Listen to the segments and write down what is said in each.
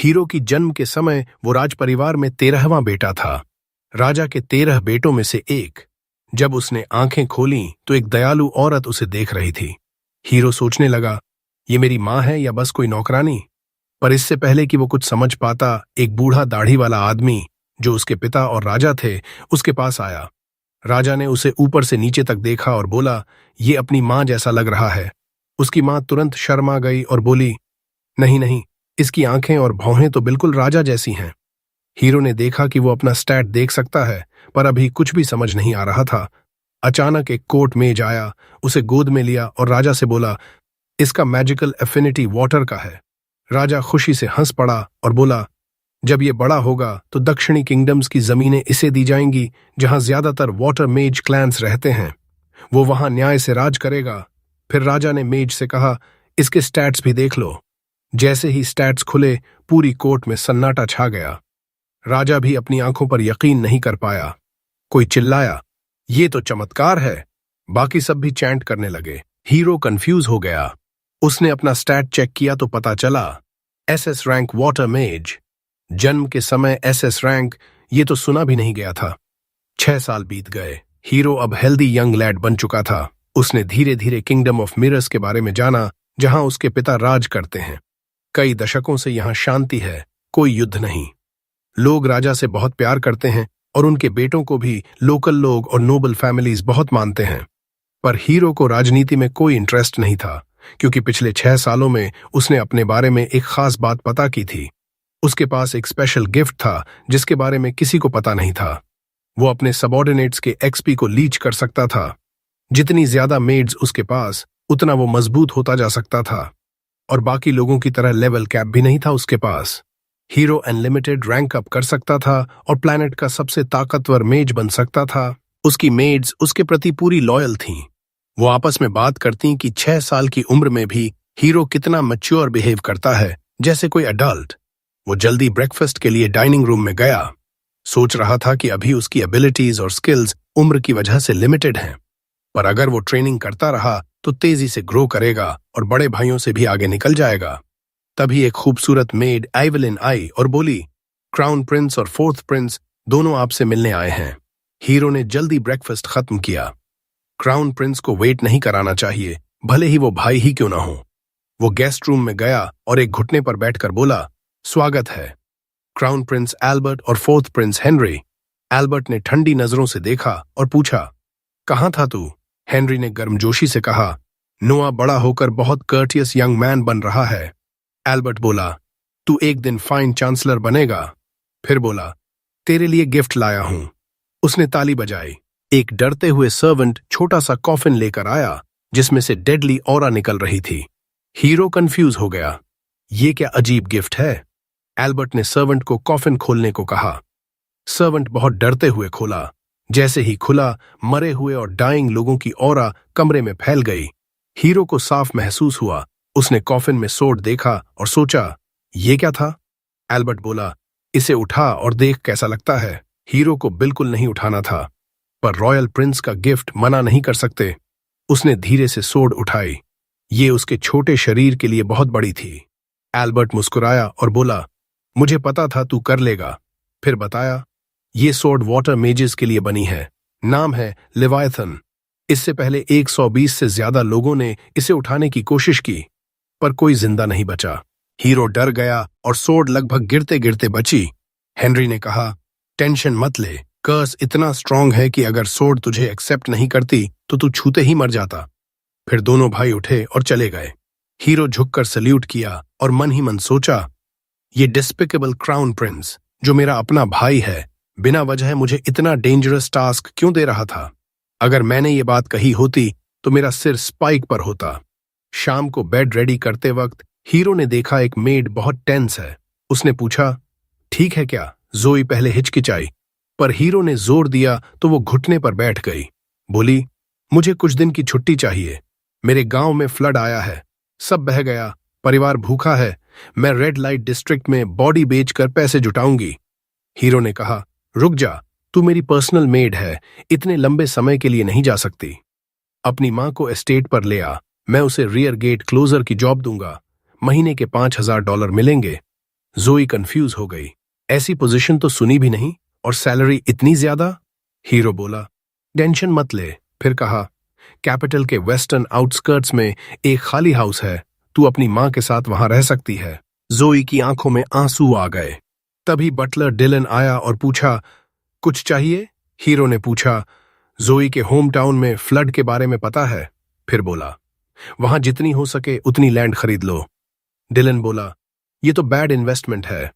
Hero की जन्म के समय वो राज परिवार में 13वां बेटा था, राजा के 13 बेटों में से एक। जब उसने आंखें खोलीं तो एक दयालु औरत उसे देख रही थी। हीरो सोचने लगा, ये मेरी माँ है या बस कोई नौकरानी। पर इससे पहले कि वो कुछ समझ पाता, एक बूढ़ा दाढ़ी वाला आदमी जो उसके पिता और राजा थे उसके पास आया। राजा ने उसे ऊपर से नीचे तक देखा और बोला, ये अपनी माँ जैसा लग रहा है। उसकी माँ तुरंत शर्मा गई और बोली, नहीं नहीं, इसकी आंखें और भौहें तो बिल्कुल राजा जैसी हैं। हीरो ने देखा कि वो अपना स्टैट देख सकता है, पर अभी कुछ भी समझ नहीं आ रहा था। अचानक एक कोट मेज आया, उसे गोद में लिया और राजा से बोला, इसका मैजिकल एफिनिटी वाटर का है। राजा खुशी से हंस पड़ा और बोला, जब ये बड़ा होगा तो दक्षिणी किंगडम्स की जमीनें इसे दी जाएंगी जहां ज्यादातर वाटर मेज क्लैंस रहते हैं। वो वहां न्याय से राज करेगा। फिर राजा ने मेज से कहा, इसके स्टैट्स भी देख लो। जैसे ही स्टैट्स खुले, पूरी कोर्ट में सन्नाटा छा गया। राजा भी अपनी आंखों पर यकीन नहीं कर पाया। कोई चिल्लाया, ये तो चमत्कार है। बाकी सब भी चैंट करने लगे। हीरो कंफ्यूज हो गया। उसने अपना स्टैट चेक किया तो पता चला, एसएस रैंक वाटर मेज। जन्म के समय एसएस रैंक, ये तो सुना भी नहीं गया था। 6 साल बीत गए। हीरो अब हेल्दी यंग लैड बन चुका था। उसने धीरे धीरे किंगडम ऑफ मिरर्स के बारे में जाना, जहां उसके पिता राज करते हैं। कई दशकों से यहां शांति है, कोई युद्ध नहीं। लोग राजा से बहुत प्यार करते हैं और उनके बेटों को भी लोकल लोग और नोबल फैमिलीज बहुत मानते हैं। पर हीरो को राजनीति में कोई इंटरेस्ट नहीं था, क्योंकि पिछले 6 सालों में उसने अपने बारे में एक खास बात पता की थी। उसके पास एक स्पेशल गिफ्ट था जिसके बारे में किसी को पता नहीं था। वो अपने सबऑर्डिनेट्स के एक्सपी को लीच कर सकता था। जितनी ज्यादा मेड्स उसके पास, उतना वो मजबूत होता जा सकता था। और बाकी लोगों की तरह लेवल कैप भी नहीं था उसके पास। हीरो अनलिमिटेड रैंक अप कर सकता था और प्लैनेट का सबसे ताकतवर मेज बन सकता था। उसकी मेड्स उसके प्रति पूरी लॉयल थीं। वो आपस में बात करती कि 6 साल की उम्र में भी हीरो कितना मैच्योर बिहेव करता है, जैसे कोई अडल्ट। वो जल्दी ब्रेकफास्ट के लिए डाइनिंग रूम में गया। सोच रहा था कि अभी उसकी एबिलिटीज और स्किल्स उम्र की वजह से लिमिटेड हैं, पर अगर वो ट्रेनिंग करता रहा तो तेजी से ग्रो करेगा और बड़े भाइयों से भी आगे निकल जाएगा। तभी एक खूबसूरत मेड आइवलिन आई और बोली, क्राउन प्रिंस और 4th प्रिंस दोनों आपसे मिलने आए हैं। हीरो ने जल्दी ब्रेकफास्ट खत्म किया। क्राउन प्रिंस को वेट नहीं कराना चाहिए, भले ही वो भाई ही क्यों ना हो। वो गेस्ट रूम में गया और एक घुटने पर बैठकर बोला, स्वागत है क्राउन प्रिंस एल्बर्ट और 4th प्रिंस हेनरी। एल्बर्ट ने ठंडी नजरों से देखा और पूछा, कहाँ था तू? हेनरी ने गर्मजोशी से कहा, नोआ बड़ा होकर बहुत कर्टियस यंग मैन बन रहा है। एल्बर्ट बोला, तू एक दिन फाइन चांसलर बनेगा। फिर बोला, तेरे लिए गिफ्ट लाया हूं। उसने ताली बजाई। एक डरते हुए सर्वेंट छोटा सा कॉफिन लेकर आया, जिसमें से डेडली ऑरा निकल रही थी। हीरो कंफ्यूज हो गया, ये क्या अजीब गिफ्ट है? एल्बर्ट ने सर्वेंट को कॉफिन खोलने को कहा। सर्वेंट बहुत डरते हुए खोला। जैसे ही खुला, मरे हुए और डाइंग लोगों की ऑरा कमरे में फैल गई। हीरो को साफ महसूस हुआ। उसने कॉफिन में सोड देखा और सोचा, ये क्या था? एल्बर्ट बोला, इसे उठा और देख कैसा लगता है। हीरो को बिल्कुल नहीं उठाना था, पर रॉयल प्रिंस का गिफ्ट मना नहीं कर सकते। उसने धीरे से सोड उठाई। ये उसके छोटे शरीर के लिए बहुत बड़ी थी। एल्बर्ट मुस्कुराया और बोला, मुझे पता था तू कर लेगा। फिर बताया, ये सोड वाटर मेजेस के लिए बनी है। नाम है लेवायथन। इससे पहले 120 से ज्यादा लोगों ने इसे उठाने की कोशिश की, पर कोई जिंदा नहीं बचा। हीरो डर गया और सोड लगभग गिरते गिरते बची। हेनरी ने कहा, टेंशन मत ले, कर्स इतना स्ट्रांग है कि अगर सोड तुझे एक्सेप्ट नहीं करती तो तू छूते ही मर जाता। फिर दोनों भाई उठे और चले गए। हीरो झुककर सल्यूट किया और मन ही मन सोचा, ये डिस्पिकेबल क्राउन प्रिंस, जो मेरा अपना भाई है, बिना वजह मुझे इतना डेंजरस टास्क क्यों दे रहा था? अगर मैंने ये बात कही होती तो मेरा सिर स्पाइक पर होता। शाम को बेड रेडी करते वक्त हीरो ने देखा एक मेड बहुत टेंस है। उसने पूछा, ठीक है क्या? जोई पहले हिचकिचाई, पर हीरो ने जोर दिया तो वो घुटने पर बैठ गई। बोली, मुझे कुछ दिन की छुट्टी चाहिए। मेरे गांव में फ्लड आया है, सब बह गया, परिवार भूखा है। मैं रेड लाइट डिस्ट्रिक्ट में बॉडी बेचकर पैसे जुटाऊंगी। हीरो ने कहा, रुक जा, तू मेरी पर्सनल मेड है, इतने लंबे समय के लिए नहीं जा सकती। अपनी माँ को एस्टेट पर ले आ, मैं उसे रियर गेट क्लोजर की जॉब दूंगा। महीने के $5000 मिलेंगे। जोई कंफ्यूज हो गई। ऐसी पोजीशन तो सुनी भी नहीं, और सैलरी इतनी ज्यादा? हीरो बोला, टेंशन मत ले। फिर कहा, कैपिटल के वेस्टर्न आउटस्कर्ट्स में एक खाली हाउस है, तू अपनी मां के साथ वहां रह सकती है। जोई की आंखों में आंसू आ गए। तभी बटलर डिलन आया और पूछा, कुछ चाहिए? हीरो ने पूछा, जोई के होम टाउन में फ्लड के बारे में पता है? फिर बोला, वहां जितनी हो सके उतनी लैंड खरीद लो। डिलन बोला, ये तो बैड इन्वेस्टमेंट है।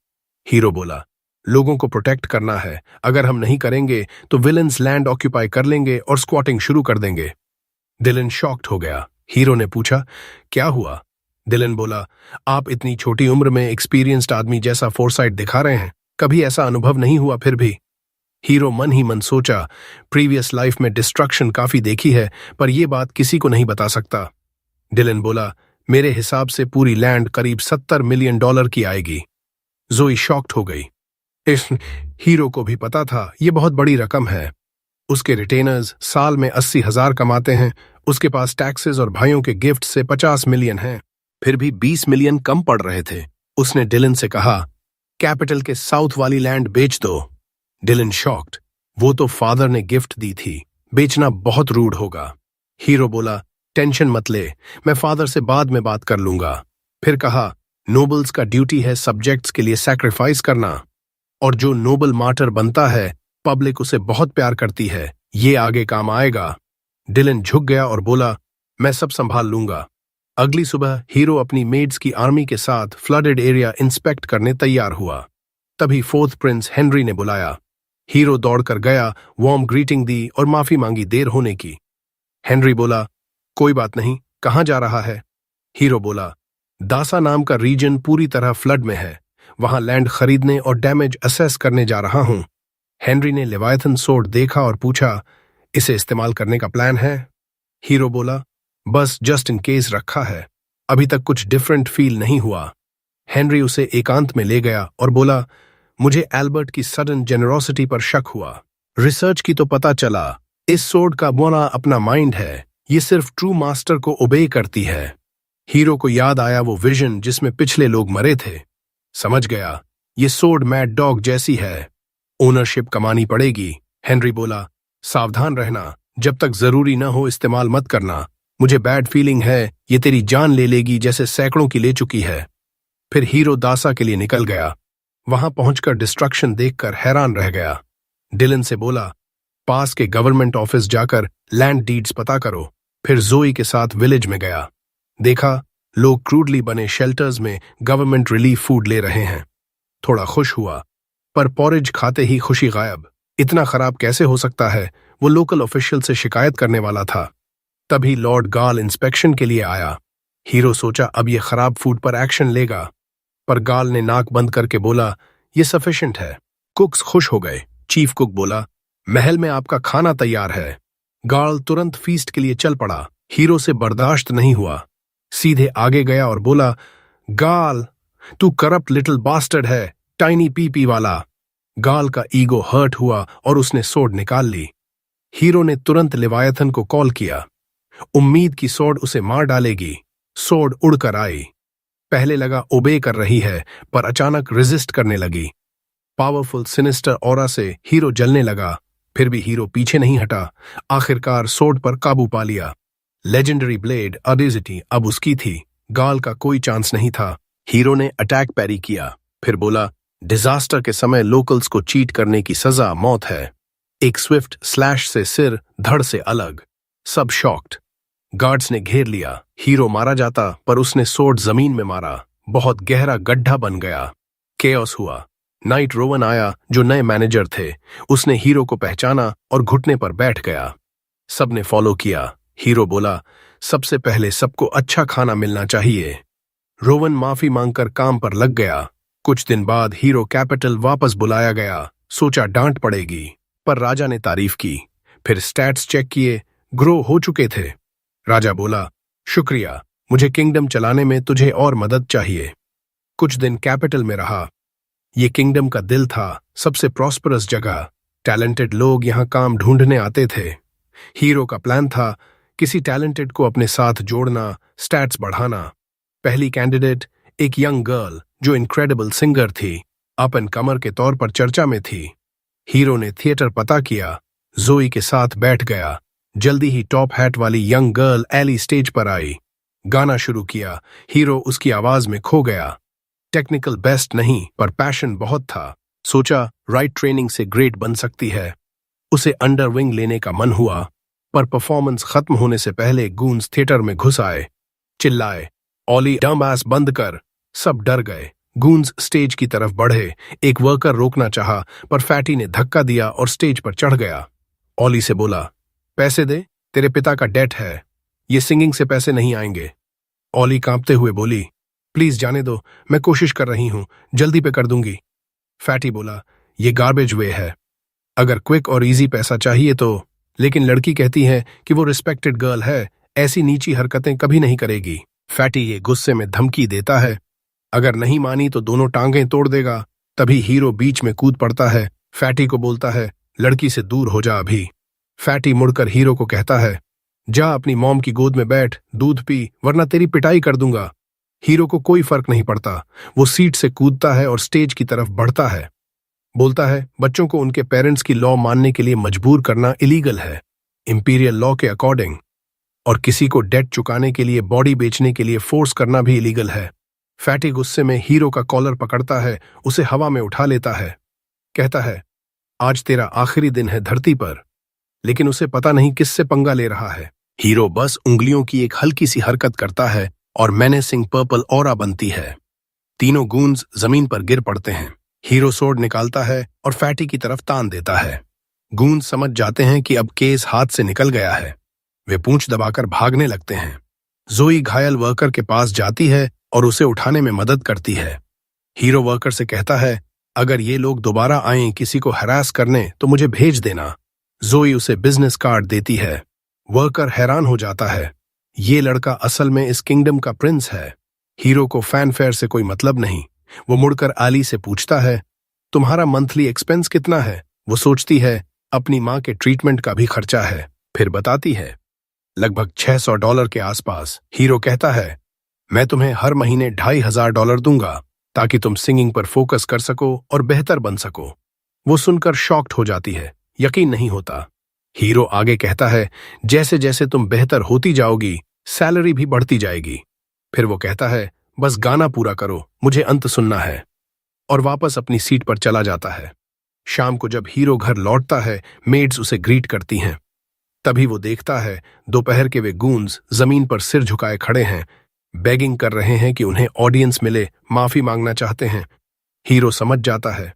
हीरो बोला, लोगों को प्रोटेक्ट करना है, अगर हम नहीं करेंगे तो विलन्स लैंड ऑक्यूपाई कर लेंगे और स्क्वाटिंग शुरू कर देंगे। डिलन शॉक्ड हो गया। हीरो ने पूछा, क्या हुआ? डिलन बोला, आप इतनी छोटी उम्र में एक्सपीरियंस्ड आदमी जैसा फोरसाइट दिखा रहे हैं, कभी ऐसा अनुभव नहीं हुआ फिर भी? हीरो मन ही मन सोचा, प्रीवियस लाइफ में डिस्ट्रक्शन काफी देखी है, पर यह बात किसी को नहीं बता सकता। डिलन बोला, मेरे हिसाब से पूरी लैंड करीब $70 मिलियन की आएगी। जोई शॉक्ड हो गई। इस हीरो को भी पता था यह बहुत बड़ी रकम है। उसके रिटेनर्स साल में 80,000 कमाते हैं, उसके पास टैक्सेस और भाइयों के गिफ्ट से 50 मिलियन हैं, फिर भी 20 मिलियन कम पड़ रहे थे। उसने डिलन से कहा, कैपिटल के साउथ वाली लैंड बेच दो। डिलन शॉक्ड, वो तो फादर ने गिफ्ट दी थी, बेचना बहुत रूड होगा। हीरो बोला, टेंशन मत ले, मैं फादर से बाद में बात कर लूंगा। फिर कहा, नोबल्स का ड्यूटी है सब्जेक्ट्स के लिए सैक्रिफाइस करना, और जो नोबल मार्टर बनता है पब्लिक उसे बहुत प्यार करती है, ये आगे काम आएगा। डिलन झुक गया और बोला, मैं सब संभाल लूंगा। अगली सुबह हीरो अपनी मेड्स की आर्मी के साथ फ्लडेड एरिया इंस्पेक्ट करने तैयार हुआ। तभी फोर्थ प्रिंस हेनरी ने बुलाया। हीरो दौड़कर गया, वार्म ग्रीटिंग दी और माफी मांगी देर होने की। हेनरी बोला, कोई बात नहीं, कहां जा रहा है? हीरो बोला, दासा नाम का रीजन पूरी तरह फ्लड में है, वहां लैंड खरीदने और डैमेज असेस करने जा रहा हूं। हेनरी ने लेवायथन सोर्ड देखा और पूछा, इसे इस्तेमाल करने का प्लान है? हीरो बोला, बस जस्ट इन केस रखा है, अभी तक कुछ डिफरेंट फील नहीं हुआ। हेनरी उसे एकांत में ले गया और बोला, मुझे एल्बर्ट की सडन जेनरोसिटी पर शक हुआ। रिसर्च की तो पता चला, इस सोर्ड का बोना अपना माइंड है, ये सिर्फ ट्रू मास्टर को ओबे करती है। हीरो को याद आया वो विजन जिसमें पिछले लोग मरे थे। समझ गया, ये सोर्ड मैड डॉग जैसी है, ओनरशिप कमानी पड़ेगी। हेनरी बोला, सावधान रहना, जब तक जरूरी न हो इस्तेमाल मत करना, मुझे बैड फीलिंग है ये तेरी जान ले लेगी जैसे सैकड़ों की ले चुकी है। फिर हीरो दासा के लिए निकल गया। वहां पहुंचकर डिस्ट्रक्शन देखकर हैरान रह गया। डिलन से बोला, पास के गवर्नमेंट ऑफिस जाकर लैंड डीड्स पता करो। फिर जोई के साथ विलेज में गया, देखा लोग क्रूडली बने शेल्टर्स में गवर्नमेंट रिलीफ फूड ले रहे हैं। थोड़ा खुश हुआ, पर पॉरेज खाते ही खुशी गायब। इतना खराब कैसे हो सकता है? वो लोकल ऑफिशियल से शिकायत करने वाला था। तभी लॉर्ड गाल इंस्पेक्शन के लिए आया। हीरो सोचा अब ये खराब फूड पर एक्शन लेगा, पर गाल ने नाक बंद करके बोला, ये सफिशिएंट है। कुक्स खुश हो गए। चीफ कुक बोला, महल में आपका खाना तैयार है। गाल तुरंत फीस्ट के लिए चल पड़ा। हीरो से बर्दाश्त नहीं हुआ, सीधे आगे गया और बोला, गाल, तू करप्ट लिटिल बास्टर्ड है, टाइनी पीपी वाला। गाल का ईगो हर्ट हुआ और उसने सोर्ड निकाल ली। हीरो ने तुरंत लेवायथन को कॉल किया। उम्मीद की सोर्ड उसे मार डालेगी। सोर्ड उड़कर आई। पहले लगा ओबे कर रही है, पर अचानक रेजिस्ट करने लगी। पावरफुल सिनिस्टर ऑरा से हीरो जलने लगा, फिर भी हीरो पीछे नहीं हटा। आखिरकार सोर्ड पर काबू पा लिया। लेजेंडरी ब्लेड अडेजिटी अब उसकी थी। गाल का कोई चांस नहीं था। हीरो ने अटैक पैरी किया, फिर बोला, डिजास्टर के समय लोकल्स को चीट करने की सजा मौत है। एक स्विफ्ट स्लैश से सिर धड़ से अलग। सब शॉक्ड। गार्ड्स ने घेर लिया। हीरो मारा जाता, पर उसने सोर्ड जमीन में मारा। बहुत गहरा गड्ढा बन गया। केओस हुआ। नाइट रोवन आया, जो नए मैनेजर थे। उसने हीरो को पहचाना और घुटने पर बैठ गया। सबने फॉलो किया। हीरो बोला, सबसे पहले सबको अच्छा खाना मिलना चाहिए। रोवन माफी मांगकर काम पर लग गया। कुछ दिन बाद हीरो कैपिटल वापस बुलाया गया। सोचा डांट पड़ेगी, पर राजा ने तारीफ की। फिर स्टैट्स चेक किए, ग्रो हो चुके थे। राजा बोला, शुक्रिया, मुझे किंगडम चलाने में तुझे और मदद चाहिए। कुछ दिन कैपिटल में रहा। ये किंगडम का दिल था, सबसे प्रॉस्परस जगह। टैलेंटेड लोग यहां काम ढूंढने आते थे। हीरो का प्लान था किसी टैलेंटेड को अपने साथ जोड़ना, स्टैट्स बढ़ाना। पहली कैंडिडेट एक यंग गर्ल जो इनक्रेडिबल सिंगर थी, अप एंड कमर के तौर पर चर्चा में थी। हीरो ने थिएटर पता किया, जोई के साथ बैठ गया। जल्दी ही टॉप हैट वाली यंग गर्ल एली स्टेज पर आई। गाना शुरू किया। हीरो उसकी आवाज में खो गया। टेक्निकल बेस्ट नहीं, पर पैशन बहुत था। सोचा राइट ट्रेनिंग से ग्रेट बन सकती है। उसे अंडर विंग लेने का मन हुआ, पर परफॉर्मेंस खत्म होने से पहले गूंज थिएटर में घुस आए। चिल्लाए, ऑली डम एस बंद कर। सब डर गए। गूंज स्टेज की तरफ बढ़े। एक वर्कर रोकना चाहा, पर फैटी ने धक्का दिया और स्टेज पर चढ़ गया। ऑली से बोला, पैसे दे, तेरे पिता का डेट है, ये सिंगिंग से पैसे नहीं आएंगे। ऑली कांपते हुए बोली, प्लीज जाने दो, मैं कोशिश कर रही हूं, जल्दी पे कर दूंगी। फैटी बोला, ये गार्बेज वे है, अगर क्विक और इजी पैसा चाहिए तो। लेकिन लड़की कहती है कि वो रिस्पेक्टेड गर्ल है, ऐसी नीची हरकतें कभी नहीं करेगी। फैटी ये गुस्से में धमकी देता है, अगर नहीं मानी तो दोनों टांगें तोड़ देगा। तभी हीरो बीच में कूद पड़ता है। फैटी को बोलता है, लड़की से दूर हो जा अभी। फैटी मुड़कर हीरो को कहता है, जा अपनी मॉम की गोद में बैठ, दूध पी, वरना तेरी पिटाई कर दूंगा। हीरो को कोई फर्क नहीं पड़ता। वो सीट से कूदता है और स्टेज की तरफ बढ़ता है। बोलता है, बच्चों को उनके पेरेंट्स की लॉ मानने के लिए मजबूर करना इलीगल है, इंपीरियल लॉ के अकॉर्डिंग। और किसी को डेट चुकाने के लिए, बॉडी बेचने के लिए फोर्स करना भी इलीगल है। फैटी गुस्से में हीरो का कॉलर पकड़ता है, उसे हवा में उठा लेता है। कहता है, आज तेरा आखिरी दिन है धरती पर। लेकिन उसे पता नहीं किससे पंगा ले रहा है। हीरो बस उंगलियों की एक हल्की सी हरकत करता है और मेनेसिंग पर्पल ऑरा बनती है। तीनों गूंज जमीन पर गिर पड़ते हैं। हीरो सोर्ड निकालता है और फैटी की तरफ तान देता है। गूंज समझ जाते हैं कि अब केस हाथ से निकल गया है। वे पूंछ दबाकर भागने लगते हैं। जोई घायल वर्कर के पास जाती है और उसे उठाने में मदद करती है। हीरो वर्कर से कहता है, अगर ये लोग दोबारा आएं किसी को हरास करने तो मुझे भेज देना। जोई उसे बिजनेस कार्ड देती है। वर्कर हैरान हो जाता है, ये लड़का असल में इस किंगडम का प्रिंस है। हीरो को फैनफेयर से कोई मतलब नहीं। वो मुड़कर आली से पूछता है, तुम्हारा मंथली एक्सपेंस कितना है? वो सोचती है, अपनी माँ के ट्रीटमेंट का भी खर्चा है। फिर बताती है, लगभग $600 के आसपास। हीरो कहता है, मैं तुम्हें हर महीने $2500 दूंगा ताकि तुम सिंगिंग पर फोकस कर सको और बेहतर बन सको। वो सुनकर शॉक्ड हो जाती है, यकीन नहीं होता। हीरो आगे कहता है, जैसे जैसे तुम बेहतर होती जाओगी सैलरी भी बढ़ती जाएगी। फिर वो कहता है, बस गाना पूरा करो, मुझे अंत सुनना है, और वापस अपनी सीट पर चला जाता है। शाम को जब हीरो घर लौटता है, मेड्स उसे ग्रीट करती हैं। तभी वो देखता है, दोपहर के वे गूंज जमीन पर सिर झुकाए खड़े हैं, बेगिंग कर रहे हैं कि उन्हें ऑडियंस मिले, माफी मांगना चाहते हैं। हीरो समझ जाता है,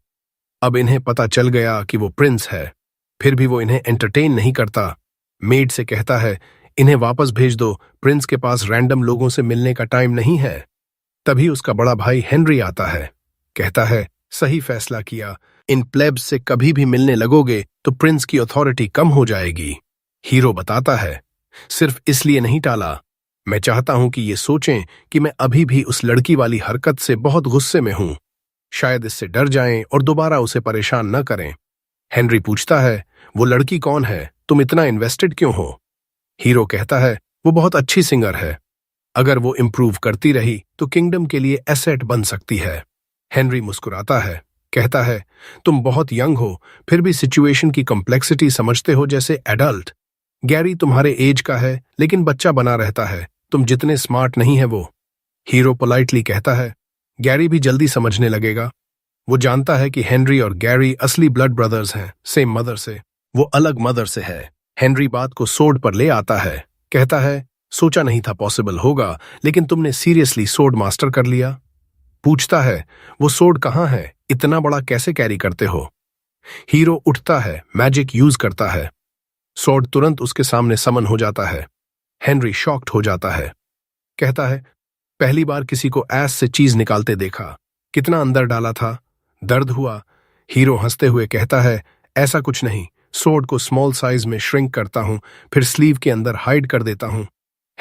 अब इन्हें पता चल गया कि वो प्रिंस है। फिर भी वो इन्हें एंटरटेन नहीं करता। मेड से कहता है, इन्हें वापस भेज दो, प्रिंस के पास रैंडम लोगों से मिलने का टाइम नहीं है। तभी उसका बड़ा भाई हेनरी आता है। कहता है, सही फैसला किया, इन प्लेब्स से कभी भी मिलने लगोगे तो प्रिंस की अथॉरिटी कम हो जाएगी। हीरो बताता है, सिर्फ इसलिए नहीं टाला, मैं चाहता हूं कि ये सोचें कि मैं अभी भी उस लड़की वाली हरकत से बहुत गुस्से में हूं। शायद इससे डर जाएं और दोबारा उसे परेशान न करें। हेनरी पूछता है, वो लड़की कौन है? तुम इतना इन्वेस्टेड क्यों हो? हीरो कहता है, वो बहुत अच्छी सिंगर है, अगर वो इम्प्रूव करती रही तो किंगडम के लिए एसेट बन सकती है। हेनरी मुस्कुराता है, कहता है, तुम बहुत यंग हो, फिर भी सिचुएशन की कॉम्प्लेक्सिटी समझते हो जैसे एडल्ट। गैरी तुम्हारे एज का है, लेकिन बच्चा बना रहता है, तुम जितने स्मार्ट नहीं है वो। हीरो पोलाइटली कहता है, गैरी भी जल्दी समझने लगेगा। वो जानता है कि हेनरी और गैरी असली ब्लड ब्रदर्स हैं, सेम मदर से। वो अलग मदर से है। हेनरी बात को सोड पर ले आता है। कहता है, सोचा नहीं था पॉसिबल होगा, लेकिन तुमने सीरियसली सोड मास्टर कर लिया। पूछता है, वो सोड कहाँ है? इतना बड़ा कैसे कैरी करते हो? हीरो उठता है, मैजिक यूज करता है। सोड तुरंत उसके सामने समन हो जाता है। हेनरी शॉक्ड हो जाता है। कहता है, पहली बार किसी को ऐस से चीज निकालते देखा, कितना अंदर डाला था, दर्द हुआ। हीरो हंसते हुए कहता है, ऐसा कुछ नहीं, सोड को स्मॉल साइज में श्रिंक करता हूं, फिर स्लीव के अंदर हाइड कर देता हूं।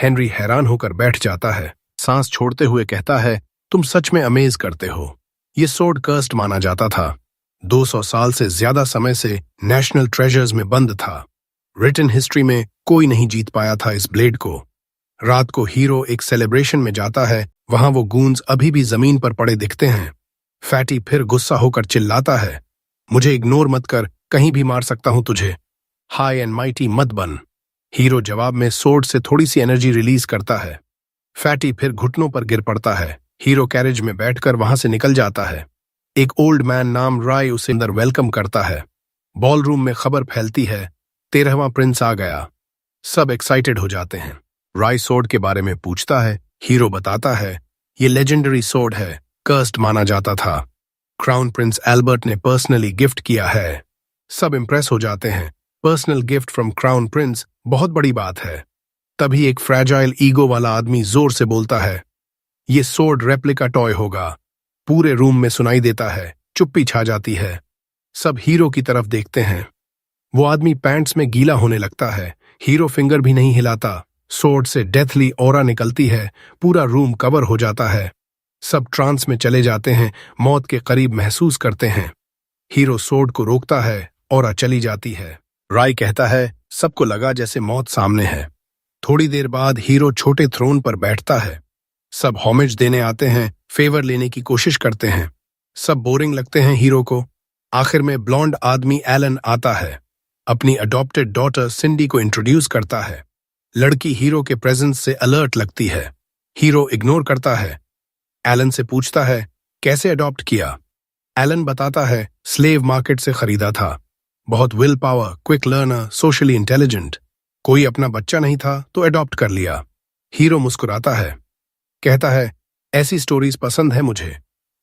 हेनरी हैरान होकर बैठ जाता है। सांस छोड़ते हुए कहता है, तुम सच में अमेज करते हो। ये सोड कर्स्ड माना जाता था। 200 साल से ज्यादा समय से नेशनल ट्रेजर्स में बंद था। रिटन हिस्ट्री में कोई नहीं जीत पाया था इस ब्लेड को। रात को हीरो एक सेलिब्रेशन में जाता है। वहां वो गूंज अभी भी जमीन पर पड़े दिखते हैं। फैटी फिर गुस्सा होकर चिल्लाता है, मुझे इग्नोर मत कर, कहीं भी मार सकता हूं तुझे, हाई एंड माइटी मत बन। हीरो जवाब में सोर्ड से थोड़ी सी एनर्जी रिलीज करता है। फैटी फिर घुटनों पर गिर पड़ता है। हीरो कैरेज में बैठकर वहां से निकल जाता है। एक ओल्ड मैन नाम राय उसे अंदर वेलकम करता है। बॉल रूम में खबर फैलती है, 13वां प्रिंस आ गया। सब एक्साइटेड हो जाते हैं। राय सोर्ड के बारे में पूछता है। हीरो बताता है, ये लेजेंडरी सोर्ड है, कर्स्ड माना जाता था। क्राउन प्रिंस एल्बर्ट ने पर्सनली गिफ्ट किया है। सब इंप्रेस हो जाते हैं। Personal gift from crown Prince, बहुत बड़ी बात है। तभी एक फ्रैजाइल ईगो वाला आदमी जोर से बोलता है, ये सोर्ड रेप्लिका टॉय होगा। पूरे रूम में सुनाई देता है, चुप्पी छा जाती है। सब हीरो की तरफ देखते हैं। वो आदमी पैंट्स में गीला होने लगता है। हीरो फिंगर भी नहीं हिलाता। सोर्ड से डेथली ऑरा निकलती है। पूरा रूम कवर हो जाता है। सब ट्रांस में चले जाते हैं, मौत के करीब महसूस करते हैं। हीरो सोर्ड को रोकता है, ऑरा चली जाती है। राय कहता है, सबको लगा जैसे मौत सामने है। थोड़ी देर बाद हीरो छोटे थ्रोन पर बैठता है। सब होमेज देने आते हैं, फेवर लेने की कोशिश करते हैं। सब बोरिंग लगते हैं हीरो को। आखिर में ब्लॉन्ड आदमी एलन आता है। अपनी अडॉप्टेड डॉटर सिंडी को इंट्रोड्यूस करता है। लड़की हीरो के प्रेजेंस से अलर्ट लगती है। हीरो इग्नोर करता है। एलन से पूछता है, कैसे अडॉप्ट किया? एलन बताता है, स्लेव मार्केट से खरीदा था। बहुत will power, quick learner, socially intelligent. कोई अपना बच्चा नहीं था तो अडॉप्ट कर लिया। हीरो मुस्कुराता है, कहता है, ऐसी स्टोरीज पसंद है मुझे।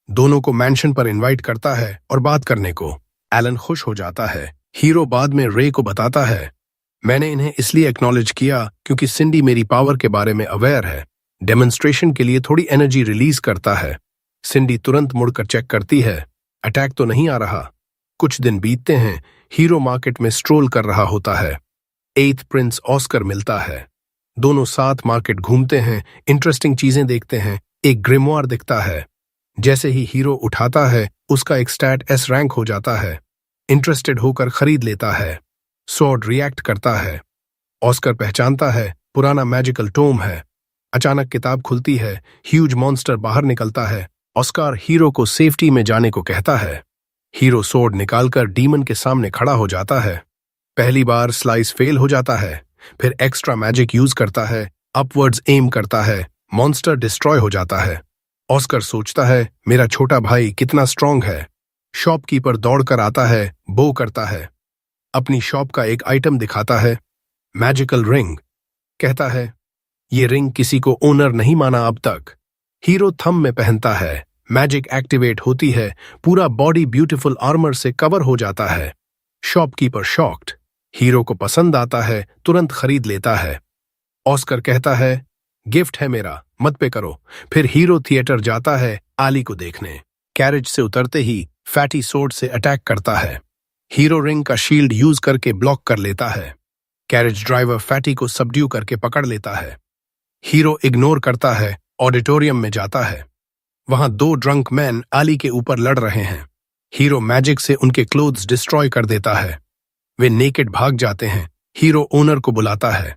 दोनों को मैंशन पर इनवाइट करता है और बात करने को। एलन खुश हो जाता है। हीरो बाद में रे को बताता है, मैंने इन्हें इसलिए एक्नॉलेज किया क्योंकि सिंडी मेरी पावर के बारे में अवेयर है। डेमोन्स्ट्रेशन के लिए थोड़ी एनर्जी रिलीज करता है। सिंडी तुरंत मुड़कर चेक करती है, अटैक तो नहीं आ रहा। कुछ दिन बीतते हैं। हीरो मार्केट में स्ट्रोल कर रहा होता है। 8th प्रिंस ऑस्कर मिलता है। दोनों साथ मार्केट घूमते हैं, इंटरेस्टिंग चीजें देखते हैं। एक ग्रिमोयर दिखता है। जैसे ही हीरो उठाता है, उसका एक स्टैट S रैंक हो जाता है। इंटरेस्टेड होकर खरीद लेता है। सॉर्ड रिएक्ट करता है। ऑस्कर पहचानता है, पुराना मैजिकल टोम है। अचानक किताब खुलती है, ह्यूज मॉन्स्टर बाहर निकलता है। ऑस्कर हीरो को सेफ्टी में जाने को कहता है। हीरो सोर्ड निकालकर डीमन के सामने खड़ा हो जाता है। पहली बार स्लाइस फेल हो जाता है, फिर एक्स्ट्रा मैजिक यूज करता है, अपवर्ड्स एम करता है, मॉन्स्टर डिस्ट्रॉय हो जाता है। ऑस्कर सोचता है, मेरा छोटा भाई कितना स्ट्रांग है। शॉपकीपर दौड़कर आता है, बो करता है। अपनी शॉप का एक आइटम दिखाता है, मैजिकल रिंग। कहता है, ये रिंग किसी को ओनर नहीं माना अब तक। हीरो थंब में पहनता है, मैजिक एक्टिवेट होती है, पूरा बॉडी ब्यूटीफुल आर्मर से कवर हो जाता है। Shopkeeper shocked. हीरो को पसंद आता है, तुरंत खरीद लेता है। ऑस्कर कहता है, गिफ्ट है मेरा, मत पे करो। फिर हीरो थिएटर जाता है आली को देखने। कैरेज से उतरते ही फैटी सोर्ड से अटैक करता है। हीरो रिंग का शील्ड यूज करके ब्लॉक कर लेता है। कैरेज ड्राइवर फैटी को सबड्यू करके पकड़ लेता है। हीरो इग्नोर करता है, ऑडिटोरियम में जाता है। वहां 2 ड्रंक मैन आली के ऊपर लड़ रहे हैं। हीरो मैजिक से उनके क्लोथ्स डिस्ट्रॉय कर देता है। वे नेकेड भाग जाते हैं। हीरो ओनर को बुलाता है।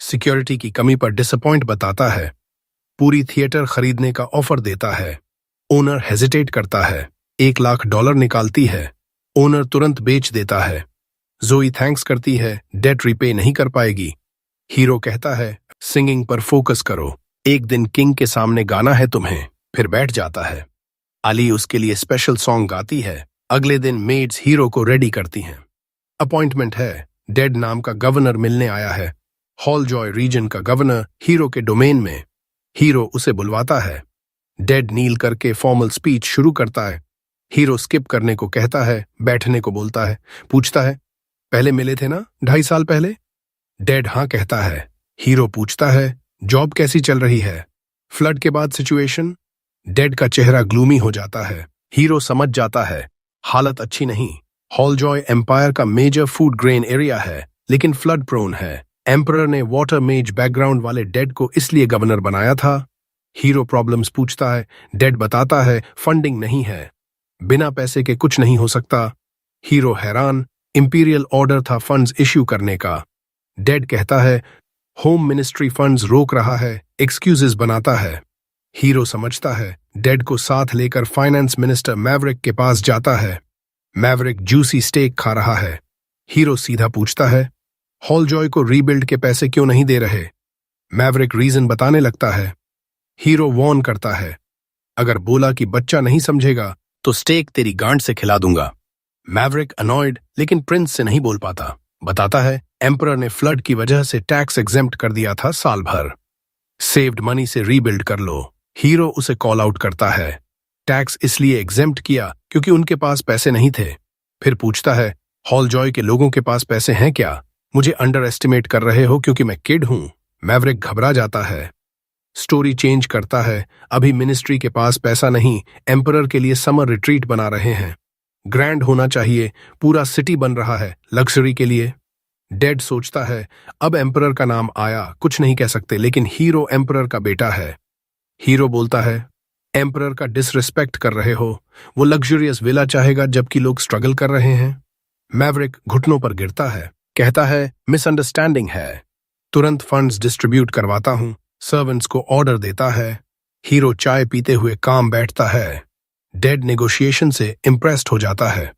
सिक्योरिटी की कमी पर डिसअपॉइंट बताता है। पूरी थिएटर खरीदने का ऑफर देता है। ओनर हेजिटेट करता है। $1,00,000 निकालती है। ओनर तुरंत बेच देता है। जोई थैंक्स करती है, डेट रिपे नहीं कर पाएगी। हीरो कहता है, सिंगिंग पर फोकस करो, एक दिन किंग के सामने गाना है तुम्हें। फिर बैठ जाता है। आली उसके लिए स्पेशल सॉन्ग गाती है। अगले दिन मेड्स हीरो को रेडी करती हैं। अपॉइंटमेंट है, डेड नाम का गवर्नर मिलने आया है। हॉल जॉय रीजन का गवर्नर हीरो के डोमेन में। हीरो उसे बुलवाता है। डेड नील करके फॉर्मल स्पीच शुरू करता है। हीरो स्किप करने को कहता है, बैठने को बोलता है। पूछता है, पहले मिले थे ना 2.5 साल पहले? डेड हाँ कहता है। हीरो पूछता है, जॉब कैसी चल रही है? फ्लड के बाद सिचुएशन? डेड का चेहरा ग्लूमी हो जाता है। हीरो समझ जाता है, हालत अच्छी नहीं। हॉल जॉय एम्पायर का मेजर फूड ग्रेन एरिया है, लेकिन फ्लड प्रोन है। एम्परर ने वाटर मेज बैकग्राउंड वाले डेड को इसलिए गवर्नर बनाया था। हीरो प्रॉब्लम्स पूछता है। डेड बताता है, फंडिंग नहीं है, बिना पैसे के कुछ नहीं हो सकता। हीरो हैरान, इंपीरियल ऑर्डर था फंड्स इश्यू करने का। डेड कहता है, होम मिनिस्ट्री फंड्स रोक रहा है, एक्सक्यूजेस बनाता है। हीरो समझता है, डेड को साथ लेकर फाइनेंस मिनिस्टर मैवरिक के पास जाता है। मैवरिक जूसी स्टेक खा रहा है। हीरो सीधा पूछता है, हॉलजॉय को रीबिल्ड के पैसे क्यों नहीं दे रहे? मैवरिक रीजन बताने लगता है। हीरो वॉर्न करता है, अगर बोला कि बच्चा नहीं समझेगा तो स्टेक तेरी गांड से खिला दूंगा। मैवरिक अनॉयड लेकिन प्रिंस से नहीं बोल पाता। बताता है, एम्परर ने फ्लड की वजह से टैक्स एग्जेम्प्ट कर दिया था साल भर। सेव्ड मनी से रीबिल्ड कर लो। हीरो उसे कॉल आउट करता है। टैक्स इसलिए एग्जेम्प्ट किया क्योंकि उनके पास पैसे नहीं थे। फिर पूछता है, हॉलजॉय के लोगों के पास पैसे हैं क्या? मुझे अंडर एस्टिमेट कर रहे हो क्योंकि मैं किड हूं। मैवरिक घबरा जाता है। स्टोरी चेंज करता है। अभी मिनिस्ट्री के पास पैसा नहीं, एम्परर के लिए समर रिट्रीट बना रहे हैं। ग्रैंड होना चाहिए, पूरा सिटी बन रहा है लग्जरी के लिए। डेड सोचता है, अब एम्परर का नाम आया, कुछ नहीं कह सकते, लेकिन हीरो एम्परर का बेटा है। हीरो बोलता है, एम्परर का डिसरिस्पेक्ट कर रहे हो, वो लग्जरियस विला चाहेगा जबकि लोग स्ट्रगल कर रहे हैं। मैवरिक घुटनों पर गिरता है, कहता है, मिसअंडरस्टैंडिंग है। तुरंत फंड्स डिस्ट्रीब्यूट करवाता हूं। सर्वेंट्स को ऑर्डर देता है। हीरो चाय पीते हुए काम बैठता है। डेड नेगोशिएशन से इम्प्रेस्ड हो जाता है।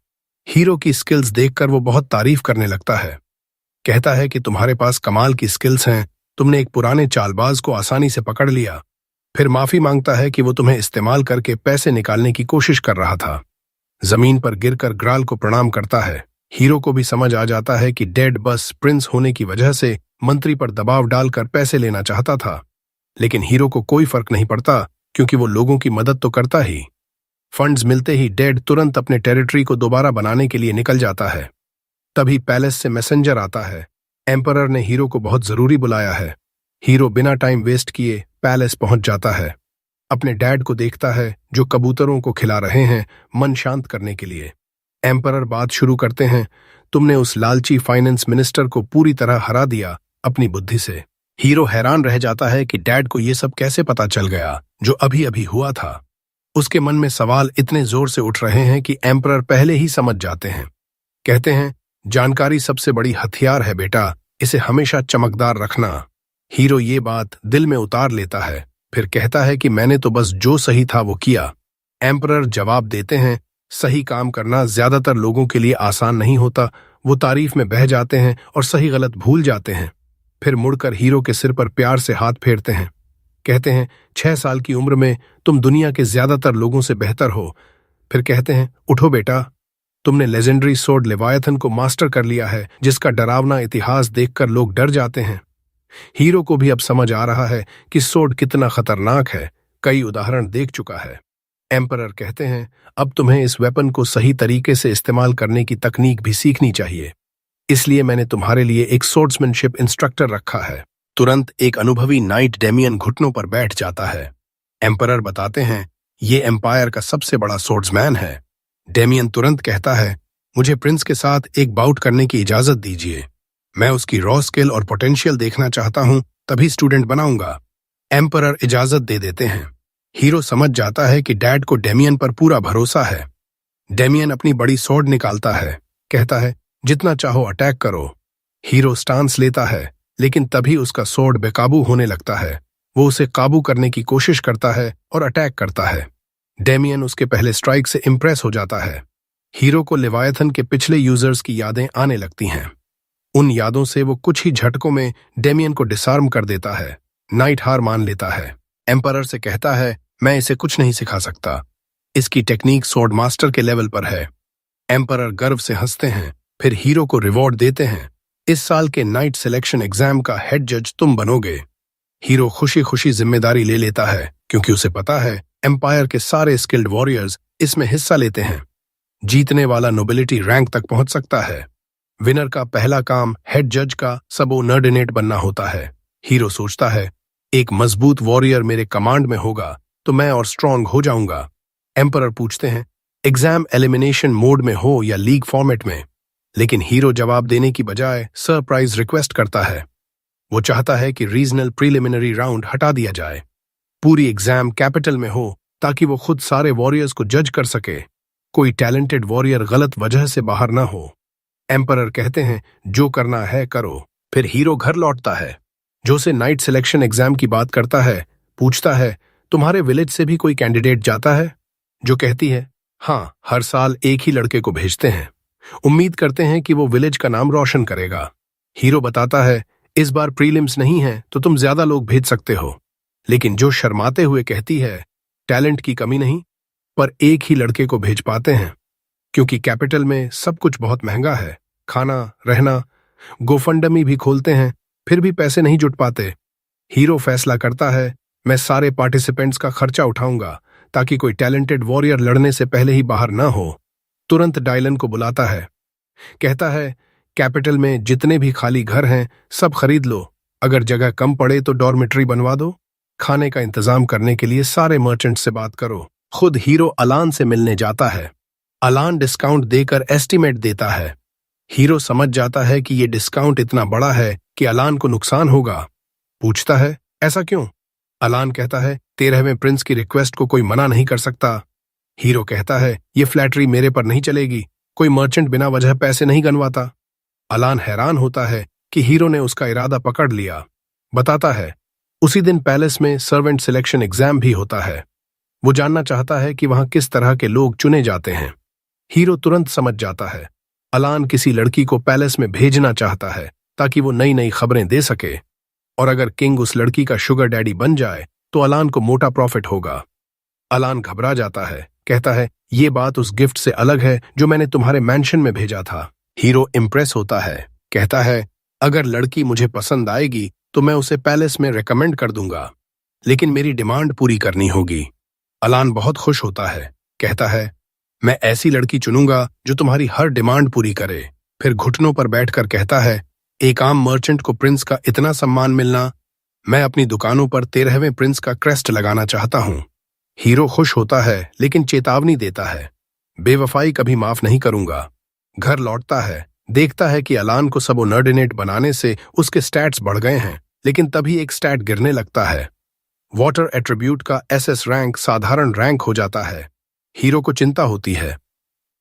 हीरो की स्किल्स देखकर वो बहुत तारीफ करने लगता है। कहता है कि तुम्हारे पास कमाल की स्किल्स हैं, तुमने एक पुराने चालबाज को आसानी से पकड़ लिया। फिर माफी मांगता है कि वो तुम्हें इस्तेमाल करके पैसे निकालने की कोशिश कर रहा था। जमीन पर गिरकर ग्राल को प्रणाम करता है। हीरो को भी समझ आ जाता है कि डेड बस प्रिंस होने की वजह से मंत्री पर दबाव डालकर पैसे लेना चाहता था, लेकिन हीरो को कोई फर्क नहीं पड़ता क्योंकि वो लोगों की मदद तो करता ही। फंड्स मिलते ही डेड तुरंत अपने टेरिटरी को दोबारा बनाने के लिए निकल जाता है। तभी पैलेस से मैसेंजर आता है, एम्परर ने हीरो को बहुत जरूरी बुलाया है। हीरो बिना टाइम वेस्ट किए पैलेस पहुंच जाता है। अपने डैड को देखता है जो कबूतरों को खिला रहे हैं मन शांत करने के लिए। एम्परर बात शुरू करते हैं, तुमने उस लालची फाइनेंस मिनिस्टर को पूरी तरह हरा दिया अपनी बुद्धि से। हीरो हैरान रह जाता है कि डैड को ये सब कैसे पता चल गया जो अभी अभी हुआ था। उसके मन में सवाल इतने जोर से उठ रहे हैं कि एम्परर पहले ही समझ जाते हैं। कहते हैं, जानकारी सबसे बड़ी हथियार है बेटा, इसे हमेशा चमकदार रखना। हीरो ये बात दिल में उतार लेता है। फिर कहता है कि मैंने तो बस जो सही था वो किया। एम्परर जवाब देते हैं, सही काम करना ज्यादातर लोगों के लिए आसान नहीं होता। वो तारीफ में बह जाते हैं और सही गलत भूल जाते हैं। फिर मुड़कर हीरो के सिर पर प्यार से हाथ फेरते हैं। कहते हैं, 6 साल की उम्र में तुम दुनिया के ज्यादातर लोगों से बेहतर हो। फिर कहते हैं, उठो बेटा, तुमने लेजेंडरी सोर्ड लेवायथन को मास्टर कर लिया है, जिसका डरावना इतिहास देखकर लोग डर जाते हैं। हीरो को भी अब समझ आ रहा है कि सोर्ड कितना खतरनाक है, कई उदाहरण देख चुका है। एम्परर कहते हैं, अब तुम्हें इस वेपन को सही तरीके से इस्तेमाल करने की तकनीक भी सीखनी चाहिए, इसलिए मैंने तुम्हारे लिए एक सोर्ड्समैनशिप इंस्ट्रक्टर रखा है। तुरंत एक अनुभवी नाइट डेमियन घुटनों पर बैठ जाता है। एम्परर बताते हैं, ये एम्पायर का सबसे बड़ा सोर्ड्समैन है। डेमियन तुरंत कहता है, मुझे प्रिंस के साथ एक बाउट करने की इजाजत दीजिए। मैं उसकी रॉ स्किल और पोटेंशियल देखना चाहता हूं, तभी स्टूडेंट बनाऊंगा। एम्परर इजाजत दे देते हैं। हीरो समझ जाता है कि डैड को डेमियन पर पूरा भरोसा है। डेमियन अपनी बड़ी स्वॉर्ड निकालता है, कहता है, जितना चाहो अटैक करो। हीरो स्टांस लेता है, लेकिन तभी उसका स्वॉर्ड बेकाबू होने लगता है। वो उसे काबू करने की कोशिश करता है और अटैक करता है। डेमियन उसके पहले स्ट्राइक से इम्प्रेस हो जाता है। हीरो को लेवायथन के पिछले यूजर्स की यादें आने लगती हैं। उन यादों से वो कुछ ही झटकों में डेमियन को डिसआर्म कर देता है। नाइट हार मान लेता है। एम्परर से कहता है, मैं इसे कुछ नहीं सिखा सकता, इसकी टेक्निक स्वॉर्ड मास्टर के लेवल पर है। एम्परर गर्व से हंसते हैं, फिर हीरो को रिवॉर्ड देते हैं। इस साल के नाइट सिलेक्शन एग्जाम का हेड जज तुम बनोगे। हीरो खुशी खुशी जिम्मेदारी ले लेता है, क्योंकि उसे पता है एम्पायर के सारे स्किल्ड वॉरियर्स इसमें हिस्सा लेते हैं। जीतने वाला नोबिलिटी रैंक तक पहुंच सकता है। विनर का पहला काम हेड जज का सबोर्डिनेट बनना होता है। हीरो सोचता है, एक मजबूत वॉरियर मेरे कमांड में होगा तो मैं और स्ट्रांग हो जाऊंगा। एम्परर पूछते हैं, एग्जाम एलिमिनेशन मोड में हो या लीग फॉर्मेट में? लेकिन हीरो जवाब देने की बजाय सरप्राइज रिक्वेस्ट करता है। वो चाहता है कि रीजनल प्रीलिमिनरी राउंड हटा दिया जाए, पूरी एग्जाम कैपिटल में हो, ताकि वो खुद सारे वॉरियर्स को जज कर सके, कोई टैलेंटेड वॉरियर गलत वजह से बाहर ना हो। एम्परर कहते हैं, जो करना है करो। फिर हीरो घर लौटता है। जो से नाइट सिलेक्शन एग्जाम की बात करता है, पूछता है, तुम्हारे विलेज से भी कोई कैंडिडेट जाता है? जो कहती है, हाँ, हर साल एक ही लड़के को भेजते हैं, उम्मीद करते हैं कि वो विलेज का नाम रोशन करेगा। हीरो बताता है, इस बार प्रीलिम्स नहीं है तो तुम ज्यादा लोग भेज सकते हो। लेकिन जो शर्माते हुए कहती है, टैलेंट की कमी नहीं, पर एक ही लड़के को भेज पाते हैं क्योंकि कैपिटल में सब कुछ बहुत महंगा है, खाना, रहना, गोफंडमी भी खोलते हैं, फिर भी पैसे नहीं जुट पाते। हीरो फैसला करता है, मैं सारे पार्टिसिपेंट्स का खर्चा उठाऊंगा ताकि कोई टैलेंटेड वॉरियर लड़ने से पहले ही बाहर ना हो। तुरंत डायलन को बुलाता है, कहता है, कैपिटल में जितने भी खाली घर हैं सब खरीद लो, अगर जगह कम पड़े तो डॉर्मेट्री बनवा दो, खाने का इंतजाम करने के लिए सारे मर्चेंट से बात करो। खुद हीरो अलान से मिलने जाता है। अलान डिस्काउंट देकर एस्टीमेट देता है। हीरो समझ जाता है कि ये डिस्काउंट इतना बड़ा है कि अलान को नुकसान होगा। पूछता है, ऐसा क्यों? अलान कहता है, 13वें प्रिंस की रिक्वेस्ट को कोई मना नहीं कर सकता। हीरो कहता है, ये फ्लैटरी मेरे पर नहीं चलेगी, कोई मर्चेंट बिना वजह पैसे नहीं गनवाता। अलान हैरान होता है कि हीरो ने उसका इरादा पकड़ लिया। बताता है, उसी दिन पैलेस में सर्वेंट सिलेक्शन एग्जाम भी होता है। वो जानना चाहता है कि वहां किस तरह के लोग चुने जाते हैं। हीरो तुरंत समझ जाता है, अलान किसी लड़की को पैलेस में भेजना चाहता है ताकि वो नई नई खबरें दे सके, और अगर किंग उस लड़की का शुगर डैडी बन जाए तो अलान को मोटा प्रॉफिट होगा। अलान घबरा जाता है, कहता है, ये बात उस गिफ्ट से अलग है जो मैंने तुम्हारे मैंशन में भेजा था। हीरो इम्प्रेस होता है, कहता है, अगर लड़की मुझे पसंद आएगी तो मैं उसे पैलेस में रेकमेंड कर दूंगा, लेकिन मेरी डिमांड पूरी करनी होगी। अलान बहुत खुश होता है, कहता है, मैं ऐसी लड़की चुनूंगा जो तुम्हारी हर डिमांड पूरी करे। फिर घुटनों पर बैठकर कहता है, एक आम मर्चेंट को प्रिंस का इतना सम्मान मिलना, मैं अपनी दुकानों पर 13वें प्रिंस का क्रेस्ट लगाना चाहता हूं। हीरो खुश होता है लेकिन चेतावनी देता है, बेवफाई कभी माफ नहीं करूंगा। घर लौटता है, देखता है कि अलान को सबऑर्डिनेट बनाने से उसके स्टैट्स बढ़ गए हैं, लेकिन तभी एक स्टैट गिरने लगता है। वाटर एट्रीब्यूट का एसएस रैंक साधारण रैंक हो जाता है। हीरो को चिंता होती है,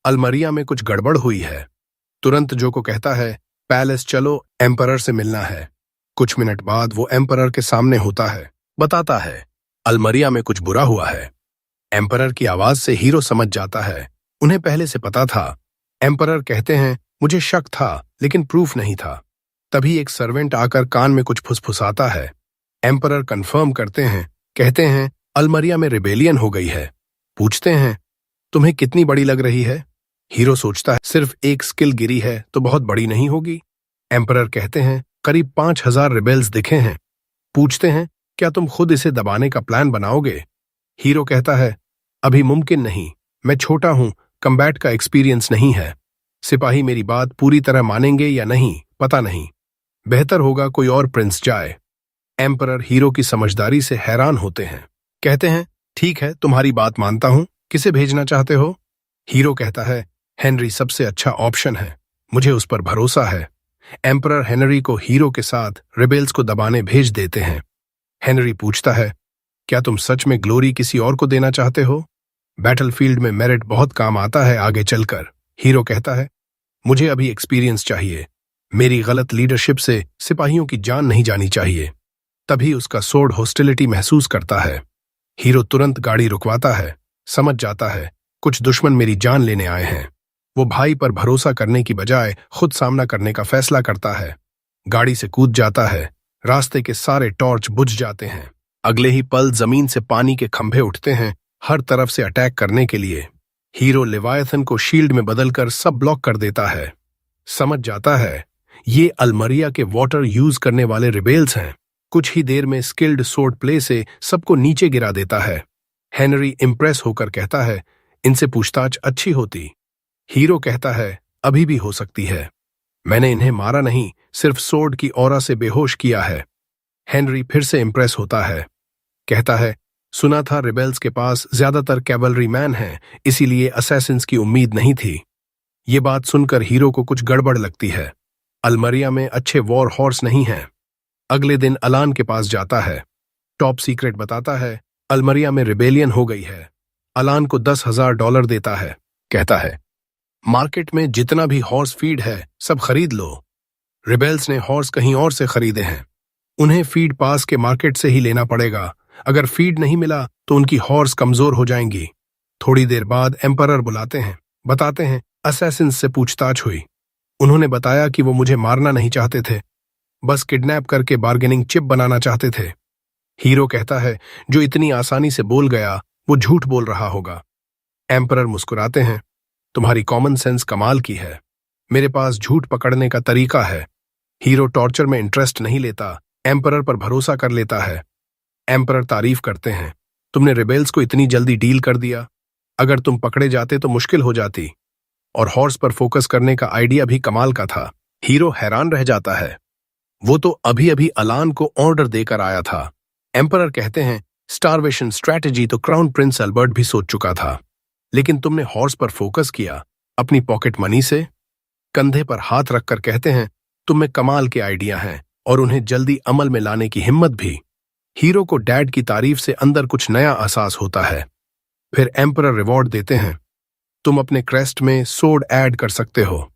अलमरिया में कुछ गड़बड़ हुई है। तुरंत जो को कहता है, पैलेस चलो, एम्परर से मिलना है। कुछ मिनट बाद वो एम्परर के सामने होता है। बताता है, अलमरिया में कुछ बुरा हुआ है। एम्परर की आवाज से हीरो समझ जाता है, उन्हें पहले से पता था। एम्परर कहते हैं, मुझे शक था लेकिन प्रूफ नहीं था। तभी एक सर्वेंट आकर कान में कुछ फुसफुसाता है। एम्परर कंफर्म करते हैं, कहते हैं, अलमरिया में रिबेलियन हो गई है। पूछते हैं, तुम्हें कितनी बड़ी लग रही है? हीरो सोचता है, सिर्फ एक स्किल गिरी है तो बहुत बड़ी नहीं होगी। एम्परर कहते हैं, करीब 5000 रिबेल्स दिखे हैं। पूछते हैं, क्या तुम खुद इसे दबाने का प्लान बनाओगे? हीरो कहता है, अभी मुमकिन नहीं, मैं छोटा हूं, कम्बैट का एक्सपीरियंस नहीं है। सिपाही मेरी बात पूरी तरह मानेंगे या नहीं पता नहीं, बेहतर होगा कोई और प्रिंस जाए। एम्परर हीरो की समझदारी से हैरान होते हैं। कहते हैं, ठीक है, तुम्हारी बात मानता हूं, किसे भेजना चाहते हो? हीरो कहता है, हेनरी सबसे अच्छा ऑप्शन है, मुझे उस पर भरोसा है। एम्परर हेनरी को हीरो के साथ रिबेल्स को दबाने भेज देते हैं। हेनरी पूछता है, क्या तुम सच में ग्लोरी किसी और को देना चाहते हो? बैटलफील्ड में मेरिट बहुत काम आता है आगे चलकर। हीरो कहता है, मुझे अभी एक्सपीरियंस चाहिए, मेरी गलत लीडरशिप से सिपाहियों की जान नहीं जानी चाहिए। तभी उसका सोर्ड हॉस्टिलिटी महसूस करता है। हीरो तुरंत गाड़ी रुकवाता है, समझ जाता है कुछ दुश्मन मेरी जान लेने आए हैं। वो भाई पर भरोसा करने की बजाय खुद सामना करने का फैसला करता है। गाड़ी से कूद जाता है, रास्ते के सारे टॉर्च बुझ जाते हैं। अगले ही पल जमीन से पानी के खंभे उठते हैं, हर तरफ से अटैक करने के लिए। हीरो लेवायथन को शील्ड में बदलकर सब ब्लॉक कर देता है। समझ जाता है ये अलमरिया के वाटर यूज करने वाले रिबेल्स हैं। कुछ ही देर में स्किल्ड सोर्ड प्ले से सबको नीचे गिरा देता है। हेनरी इम्प्रेस होकर कहता है, इनसे पूछताछ अच्छी होती। हीरो कहता है, अभी भी हो सकती है, मैंने इन्हें मारा नहीं, सिर्फ सोर्ड की ऑरा से बेहोश किया है। हेनरी फिर से इम्प्रेस होता है, कहता है, सुना था रिबेल्स के पास ज्यादातर कैवलरी मैन हैं, इसीलिए असैसिन्स की उम्मीद नहीं थी। ये बात सुनकर हीरो को कुछ गड़बड़ लगती है। अलमरिया में अच्छे वॉर हॉर्स नहीं हैं। अगले दिन अलान के पास जाता है। टॉप सीक्रेट बताता है, अलमरिया में रिबेलियन हो गई है। अलान को $10,000 देता है। कहता है, मार्केट में जितना भी हॉर्स फीड है सब खरीद लो। रिबेल्स ने हॉर्स कहीं और से खरीदे हैं, उन्हें फीड पास के मार्केट से ही लेना पड़ेगा, अगर फीड नहीं मिला तो उनकी हॉर्स कमजोर हो जाएंगी। थोड़ी देर बाद एम्परर बुलाते हैं, बताते हैं असैसिन्स से पूछताछ हुई। उन्होंने बताया कि वो मुझे मारना नहीं चाहते थे, बस किडनैप करके बार्गेनिंग चिप बनाना चाहते थे। हीरो कहता है जो इतनी आसानी से बोल गया वो झूठ बोल रहा होगा। एम्परर मुस्कुराते हैं, तुम्हारी कॉमन सेंस कमाल की है, मेरे पास झूठ पकड़ने का तरीका है। हीरो टॉर्चर में इंटरेस्ट नहीं लेता, एम्परर पर भरोसा कर लेता है। एम्परर तारीफ करते हैं, तुमने रिबेल्स को इतनी जल्दी डील कर दिया, अगर तुम पकड़े जाते तो मुश्किल हो जाती। और हॉर्स पर फोकस करने का आइडिया भी कमाल का था। हीरो हैरान रह जाता है, वो तो अभी अभी अलान को ऑर्डर देकर आया था। एम्परर कहते हैं स्टारवेशन स्ट्रैटेजी तो क्राउन प्रिंस अल्बर्ट भी सोच चुका था, लेकिन तुमने हॉर्स पर फोकस किया अपनी पॉकेट मनी से। कंधे पर हाथ रखकर कहते हैं तुम में कमाल के आइडिया हैं और उन्हें जल्दी अमल में लाने की हिम्मत भी। हीरो को डैड की तारीफ से अंदर कुछ नया एहसास होता है। फिर एम्परर रिवॉर्ड देते हैं, तुम अपने क्रेस्ट में सोड ऐड कर सकते हो।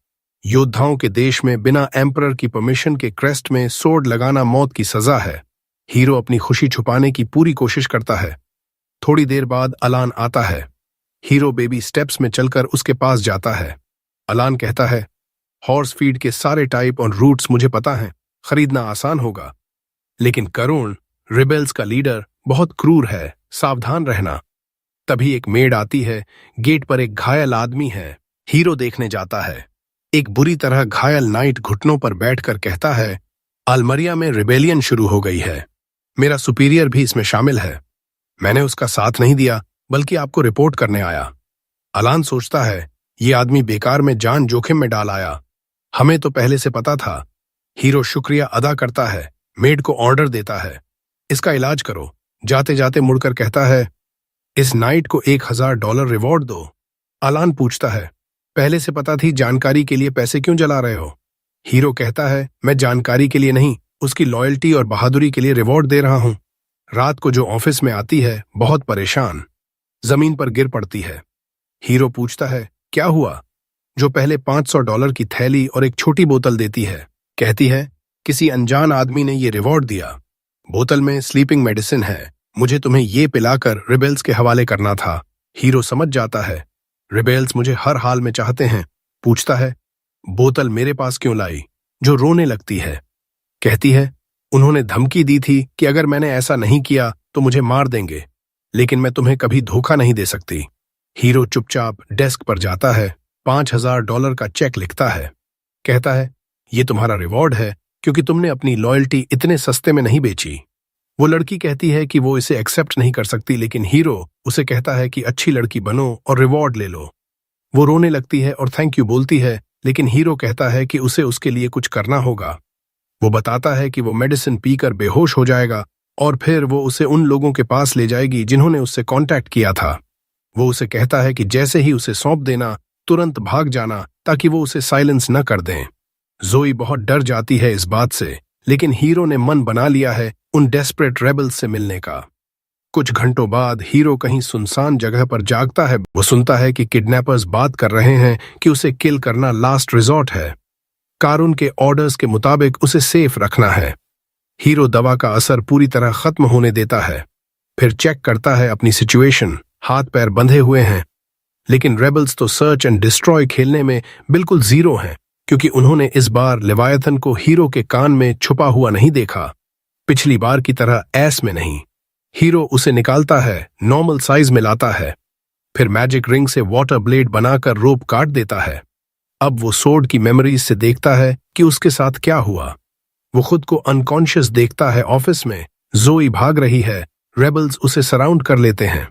योद्धाओं के देश में बिना एम्परर की परमिशन के क्रेस्ट में सोड लगाना मौत की सजा है। हीरो अपनी खुशी छुपाने की पूरी कोशिश करता है। थोड़ी देर बाद अलान आता है। हीरो बेबी स्टेप्स में चलकर उसके पास जाता है। अलान कहता है हॉर्स फीड के सारे टाइप और रूट्स मुझे पता है, खरीदना आसान होगा, लेकिन करुण रिबेल्स का लीडर बहुत क्रूर है, सावधान रहना। तभी एक मेड आती है, गेट पर एक घायल आदमी है। हीरो देखने जाता है। एक बुरी तरह घायल नाइट घुटनों पर बैठकर कहता है अलमरिया में रिबेलियन शुरू हो गई है, मेरा सुपीरियर भी इसमें शामिल है। मैंने उसका साथ नहीं दिया, बल्कि आपको रिपोर्ट करने आया। अलान सोचता है ये आदमी बेकार में जान जोखिम में डाल आया, हमें तो पहले से पता था। हीरो शुक्रिया अदा करता है, मेड को ऑर्डर देता है इसका इलाज करो। जाते जाते मुड़कर कहता है इस नाइट को $1000 रिवॉर्ड दो। अलान पूछता है पहले से पता थी, जानकारी के लिए पैसे क्यों जला रहे हो? हीरो कहता है मैं जानकारी के लिए नहीं, उसकी लॉयल्टी और बहादुरी के लिए रिवॉर्ड दे रहा हूं। रात को जो ऑफिस में आती है बहुत परेशान, जमीन पर गिर पड़ती है। हीरो पूछता है क्या हुआ? जो पहले $500 की थैली और एक छोटी बोतल देती है, कहती है किसी अनजान आदमी ने ये रिवॉर्ड दिया, बोतल में स्लीपिंग मेडिसिन है, मुझे तुम्हें ये पिलाकर रिबेल्स के हवाले करना था। हीरो समझ जाता है रिबेल्स मुझे हर हाल में चाहते हैं। पूछता है बोतल मेरे पास क्यों लाई? जो रोने लगती है, कहती है उन्होंने धमकी दी थी कि अगर मैंने ऐसा नहीं किया तो मुझे मार देंगे, लेकिन मैं तुम्हें कभी धोखा नहीं दे सकती। हीरो चुपचाप डेस्क पर जाता है, $5000 का चेक लिखता है, कहता है ये तुम्हारा रिवॉर्ड है क्योंकि तुमने अपनी लॉयल्टी इतने सस्ते में नहीं बेची। वो लड़की कहती है कि वो इसे एक्सेप्ट नहीं कर सकती, लेकिन हीरो उसे कहता है कि अच्छी लड़की बनो और रिवॉर्ड ले लो। वो रोने लगती है और थैंक यू बोलती है, लेकिन हीरो कहता है कि उसे उसके लिए कुछ करना होगा। वो बताता है कि वो मेडिसिन पीकर बेहोश हो जाएगा और फिर वो उसे उन लोगों के पास ले जाएगी जिन्होंने उससे कांटेक्ट किया था। वो उसे कहता है कि जैसे ही उसे सौंप देना तुरंत भाग जाना ताकि वो उसे साइलेंस न कर दें। जोई बहुत डर जाती है इस बात से, लेकिन हीरो ने मन बना लिया है उन डेस्परेट रेबल्स से मिलने का। कुछ घंटों बाद हीरो कहीं सुनसान जगह पर जागता है। वो सुनता है कि किडनैपर्स बात कर रहे हैं कि उसे किल करना लास्ट रिजॉर्ट है, कारून के ऑर्डर्स के मुताबिक उसे सेफ रखना है। हीरो दवा का असर पूरी तरह खत्म होने देता है, फिर चेक करता है अपनी सिचुएशन। हाथ पैर बंधे हुए हैं, लेकिन रेबल्स तो सर्च एंड डिस्ट्रॉय खेलने में बिल्कुल जीरो हैं, क्योंकि उन्होंने इस बार लेवायथन को हीरो के कान में छुपा हुआ नहीं देखा, पिछली बार की तरह ऐस में नहीं। हीरो उसे निकालता है, नॉर्मल साइज में लाता है, फिर मैजिक रिंग से वाटर ब्लेड बनाकर रोप काट देता है। अब वो सोड की मेमोरीज से देखता है कि उसके साथ क्या हुआ। वो खुद को अनकॉन्शियस देखता है। ऑफिस में जोई भाग रही है, रेबल्स उसे सराउंड कर लेते हैं।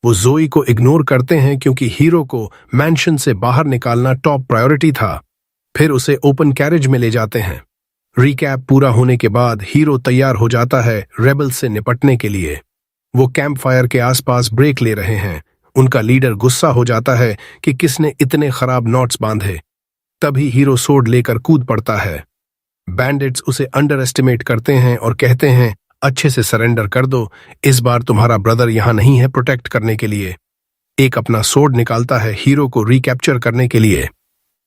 वो जोई को इग्नोर करते हैं क्योंकि हीरो को मैंशन से बाहर निकालना टॉप प्रायोरिटी था। फिर उसे ओपन कैरेज में ले जाते हैं। रिकैप पूरा होने के बाद हीरो तैयार हो जाता है रेबल्स से निपटने के लिए। वो कैंप फायर के आसपास ब्रेक ले रहे हैं। उनका लीडर गुस्सा हो जाता है कि किसने इतने खराब नॉट्स बांधे। तभी हीरो सोड लेकर कूद पड़ता है। बैंडिट्स उसे अंडर एस्टिमेट करते हैं और कहते हैं अच्छे से सरेंडर कर दो, इस बार तुम्हारा ब्रदर यहां नहीं है प्रोटेक्ट करने के लिए। एक अपना सोड निकालता है हीरो को रिकैप्चर करने के लिए,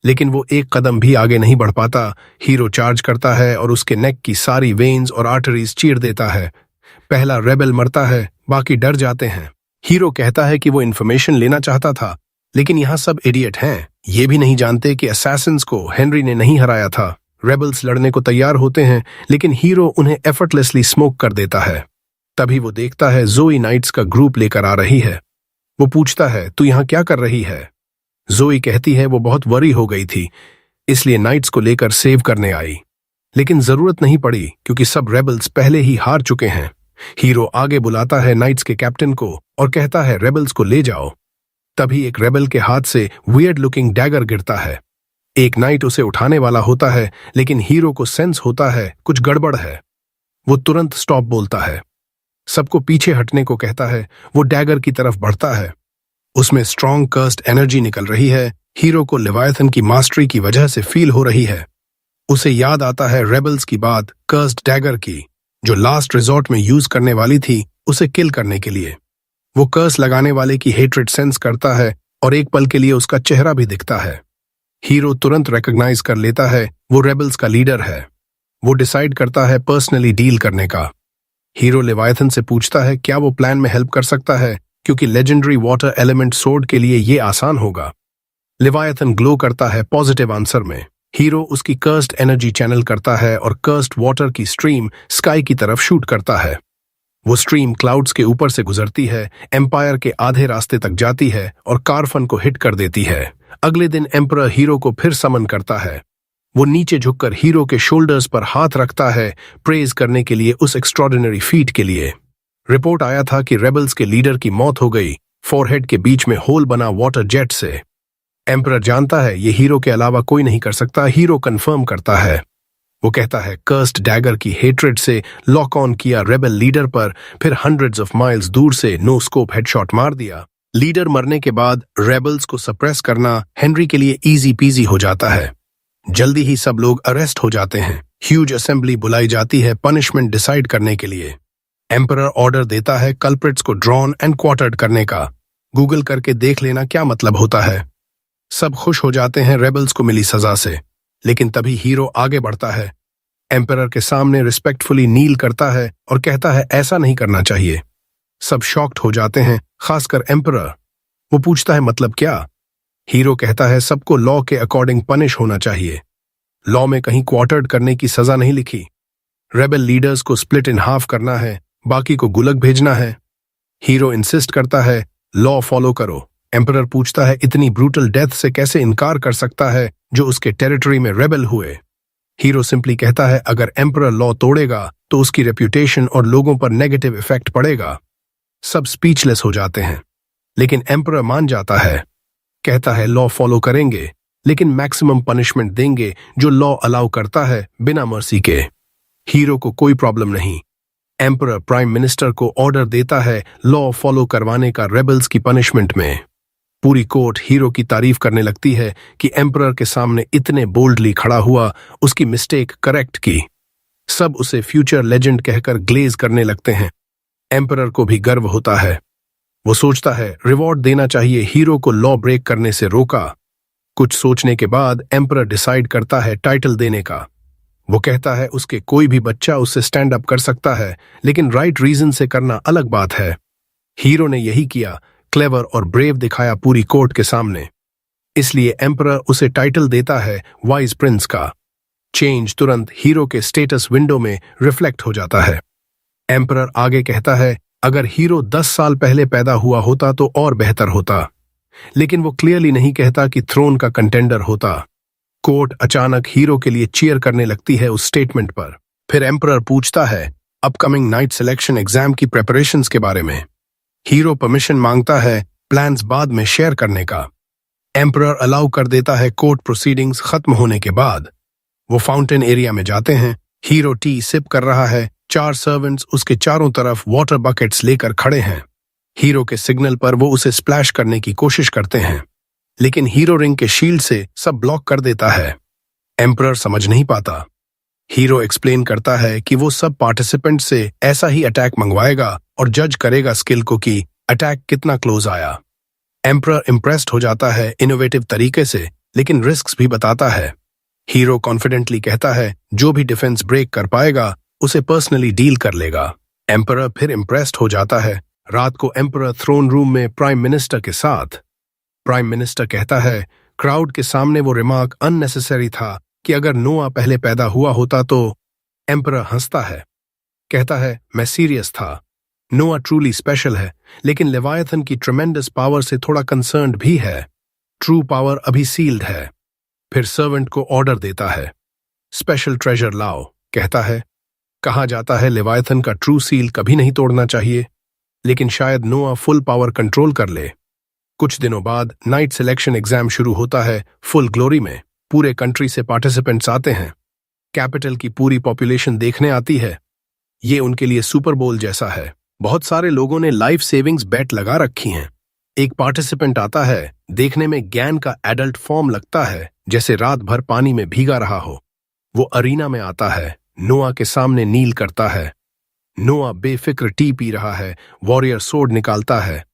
लेकिन वो एक कदम भी आगे नहीं बढ़ पाता। हीरो चार्ज करता है और उसके नेक की सारी वेन्स और आर्टरीज चीर देता है। पहला रेबल मरता है, बाकी डर जाते हैं। हीरो कहता है कि वो इन्फॉर्मेशन लेना चाहता था, लेकिन यहाँ सब इडियट हैं। ये भी नहीं जानते कि असैसिन्स को हेनरी ने नहीं हराया था। रेबल्स लड़ने को तैयार होते हैं, लेकिन हीरो उन्हें एफर्टलेसली स्मोक कर देता है। तभी वो देखता है जोई नाइट्स का ग्रुप लेकर आ रही है। वो पूछता है, तू यहाँ क्या कर रही है? जोई कहती है वो बहुत वरी हो गई थी, इसलिए नाइट्स को लेकर सेव करने आई, लेकिन जरूरत नहीं पड़ी क्योंकि सब रेबल्स पहले ही हार चुके हैं। हीरो आगे बुलाता है नाइट्स के कैप्टन को और कहता है रेबल्स को ले जाओ। तभी एक रेबल के हाथ से वियर्ड लुकिंग डैगर गिरता है। एक नाइट उसे उठाने वाला होता है, लेकिन हीरो को सेंस होता है कुछ गड़बड़ है। वो तुरंत स्टॉप बोलता है, सबको पीछे हटने को कहता है। वो डैगर की तरफ बढ़ता है, उसमें स्ट्रॉन्ग कर्स्ड एनर्जी निकल रही है। हीरो को लेवायथन की मास्टरी की वजह से फील हो रही है। उसे याद आता है रेबल्स की बात कर्स्ड डैगर की, जो लास्ट रिजॉर्ट में यूज करने वाली थी उसे किल करने के लिए। वो कर्स लगाने वाले की हेट्रेड सेंस करता है और एक पल के लिए उसका चेहरा भी दिखता है। हीरो तुरंत रिकॉग्नाइज कर लेता है वो रेबल्स का लीडर है। वो डिसाइड करता है पर्सनली डील करने का। हीरो लेवायथन से पूछता है क्या वो प्लान में हेल्प कर सकता है, क्योंकि लेजेंडरी वाटर एलिमेंट सोर्ड के लिए ये आसान होगा। लेवायथन ग्लो करता है पॉजिटिव आंसर में। हीरो उसकी कर्स्ड एनर्जी चैनल करता है और कर्स्ड वाटर की स्ट्रीम स्काई की तरफ शूट करता है। वो स्ट्रीम क्लाउड्स के ऊपर से गुजरती है, एम्पायर के आधे रास्ते तक जाती है और कारफन को हिट कर देती है। अगले दिन एम्परर हीरो को फिर समन करता है। वो नीचे झुककर हीरो के शोल्डर्स पर हाथ रखता है, प्रेज करने के लिए उस एक्स्ट्रॉर्डिनरी फीट के लिए। रिपोर्ट आया था कि रेबल्स के लीडर की मौत हो गई, फोरहेड के बीच में होल बना वाटर जेट से। एम्परर जानता है ये हीरो के अलावा कोई नहीं कर सकता। हीरो कंफर्म करता है। वो कहता है कर्स्ड डैगर की हेट्रेड से लॉक ऑन किया रेबल लीडर पर, फिर हंड्रेड्स ऑफ माइल्स दूर से नो स्कोप हेडशॉट मार दिया। लीडर मरने के बाद रेबल्स को सप्रेस करना हेनरी के लिए इजी पीजी हो जाता है। जल्दी ही सब लोग अरेस्ट हो जाते हैं। ह्यूज असेंबली बुलाई जाती है पनिशमेंट डिसाइड करने के लिए। एम्परर ऑर्डर देता है कल्प्रिट्स को ड्रॉन एंड क्वार्टर्ड करने का। गूगल करके देख लेना क्या मतलब होता है। सब खुश हो जाते हैं रेबल्स को मिली सजा से, लेकिन तभी हीरो आगे बढ़ता है, एम्परर के सामने रिस्पेक्टफुली नील करता है और कहता है ऐसा नहीं करना चाहिए। सब शॉक्ड हो जाते हैं, खासकर एम्परर। वो पूछता है मतलब क्या? हीरो कहता है सबको लॉ के अकॉर्डिंग पनिश होना चाहिए। लॉ में कहीं क्वार्टर्ड करने की सजा नहीं लिखी। रेबल लीडर्स को स्प्लिट इन हाफ करना है, बाकी को गुलक भेजना है। हीरो इंसिस्ट करता है लॉ फॉलो करो। एम्परर पूछता है इतनी ब्रूटल डेथ से कैसे इनकार कर सकता है जो उसके टेरिटरी में रेबल हुए। हीरो सिंपली कहता है अगर एम्परर लॉ तोड़ेगा तो उसकी रेप्यूटेशन और लोगों पर नेगेटिव इफेक्ट पड़ेगा। सब स्पीचलेस हो जाते हैं, लेकिन एम्परर मान जाता है। कहता है लॉ फॉलो करेंगे, लेकिन मैक्सिमम पनिशमेंट देंगे जो लॉ अलाउ करता है बिना मर्सी के। हीरो को कोई प्रॉब्लम नहीं। एम्परर प्राइम मिनिस्टर को ऑर्डर देता है लॉ फॉलो करवाने का रेबल्स की पनिशमेंट में। पूरी कोर्ट हीरो की तारीफ करने लगती है कि एम्परर के सामने इतने बोल्डली खड़ा हुआ, उसकी मिस्टेक करेक्ट की। सब उसे फ्यूचर लेजेंड कहकर ग्लेज करने लगते हैं। एम्परर को भी गर्व होता है। वो सोचता है रिवॉर्ड देना चाहिए, हीरो को लॉ ब्रेक करने से रोका। कुछ सोचने के बाद एम्परर डिसाइड करता है टाइटल देने का। वो कहता है उसके कोई भी बच्चा उससे स्टैंड अप कर सकता है, लेकिन राइट रीजन से करना अलग बात है। हीरो ने यही किया, क्लेवर और ब्रेव दिखाया पूरी कोर्ट के सामने। इसलिए एम्परर उसे टाइटल देता है वाइज प्रिंस का। चेंज तुरंत हीरो के स्टेटस विंडो में रिफ्लेक्ट हो जाता है। एम्परर आगे कहता है अगर हीरो 10 साल पहले पैदा हुआ होता तो और बेहतर होता, लेकिन वो क्लियरली नहीं कहता कि थ्रोन का कंटेंडर होता। कोर्ट अचानक हीरो के लिए चीयर करने लगती है उस स्टेटमेंट पर। फिर एम्परर पूछता है अपकमिंग नाइट सिलेक्शन एग्जाम की प्रेपरेशंस के बारे में। हीरो परमिशन मांगता है प्लान्स बाद में शेयर करने का। एम्परर अलाउ कर देता है कोर्ट प्रोसीडिंग्स खत्म होने के बाद। वो फाउंटेन एरिया में जाते हैं। हीरो टी सिप कर रहा है। 4 सर्वेंट्स उसके चारों तरफ वाटर बकेट्स लेकर खड़े हैं। हीरो के सिग्नल पर वो उसे स्प्लैश करने की कोशिश करते हैं, लेकिन हीरो रिंग के शील्ड से सब ब्लॉक कर देता है। एम्परर समझ नहीं पाता। हीरो एक्सप्लेन करता है कि वो सब पार्टिसिपेंट से ऐसा ही अटैक मंगवाएगा और जज करेगा स्किल को कि अटैक कितना क्लोज आया। एम्परर इम्प्रेस्ड हो जाता है इनोवेटिव तरीके से, लेकिन रिस्क्स भी बताता है। हीरो कॉन्फिडेंटली कहता है जो भी डिफेंस ब्रेक कर पाएगा उसे पर्सनली डील कर लेगा। एम्परर फिर इम्प्रेस्ड हो जाता है। रात को एम्परर थ्रोन रूम में प्राइम मिनिस्टर के साथ। प्राइम मिनिस्टर कहता है क्राउड के सामने वो रिमार्क अननेसेसरी था कि अगर नोआ पहले पैदा हुआ होता तो। एम्परर हंसता है, कहता है मैं सीरियस था। नोआ ट्रूली स्पेशल है, लेकिन लेवायथन की ट्रेमेंडस पावर से थोड़ा कंसर्न्ड भी है। ट्रू पावर अभी सील्ड है। फिर सर्वेंट को ऑर्डर देता है, स्पेशल ट्रेजर लाओ। कहता है कहा जाता है लेवायथन का ट्रू सील कभी नहीं तोड़ना चाहिए, लेकिन शायद नोआ फुल पावर कंट्रोल कर ले। कुछ दिनों बाद नाइट सिलेक्शन एग्जाम शुरू होता है फुल ग्लोरी में। पूरे कंट्री से पार्टिसिपेंट्स आते हैं। कैपिटल की पूरी पॉपुलेशन देखने आती है। ये उनके लिए सुपर बोल जैसा है। बहुत सारे लोगों ने लाइफ सेविंग्स बेट लगा रखी हैं। एक पार्टिसिपेंट आता है, देखने में गैन का एडल्ट फॉर्म लगता है, जैसे रात भर पानी में भीगा रहा हो। वो अरीना में आता है, नोआ के सामने नील करता है। नोआ बेफिक्र टी पी रहा है। वॉरियर सोर्ड निकालता है,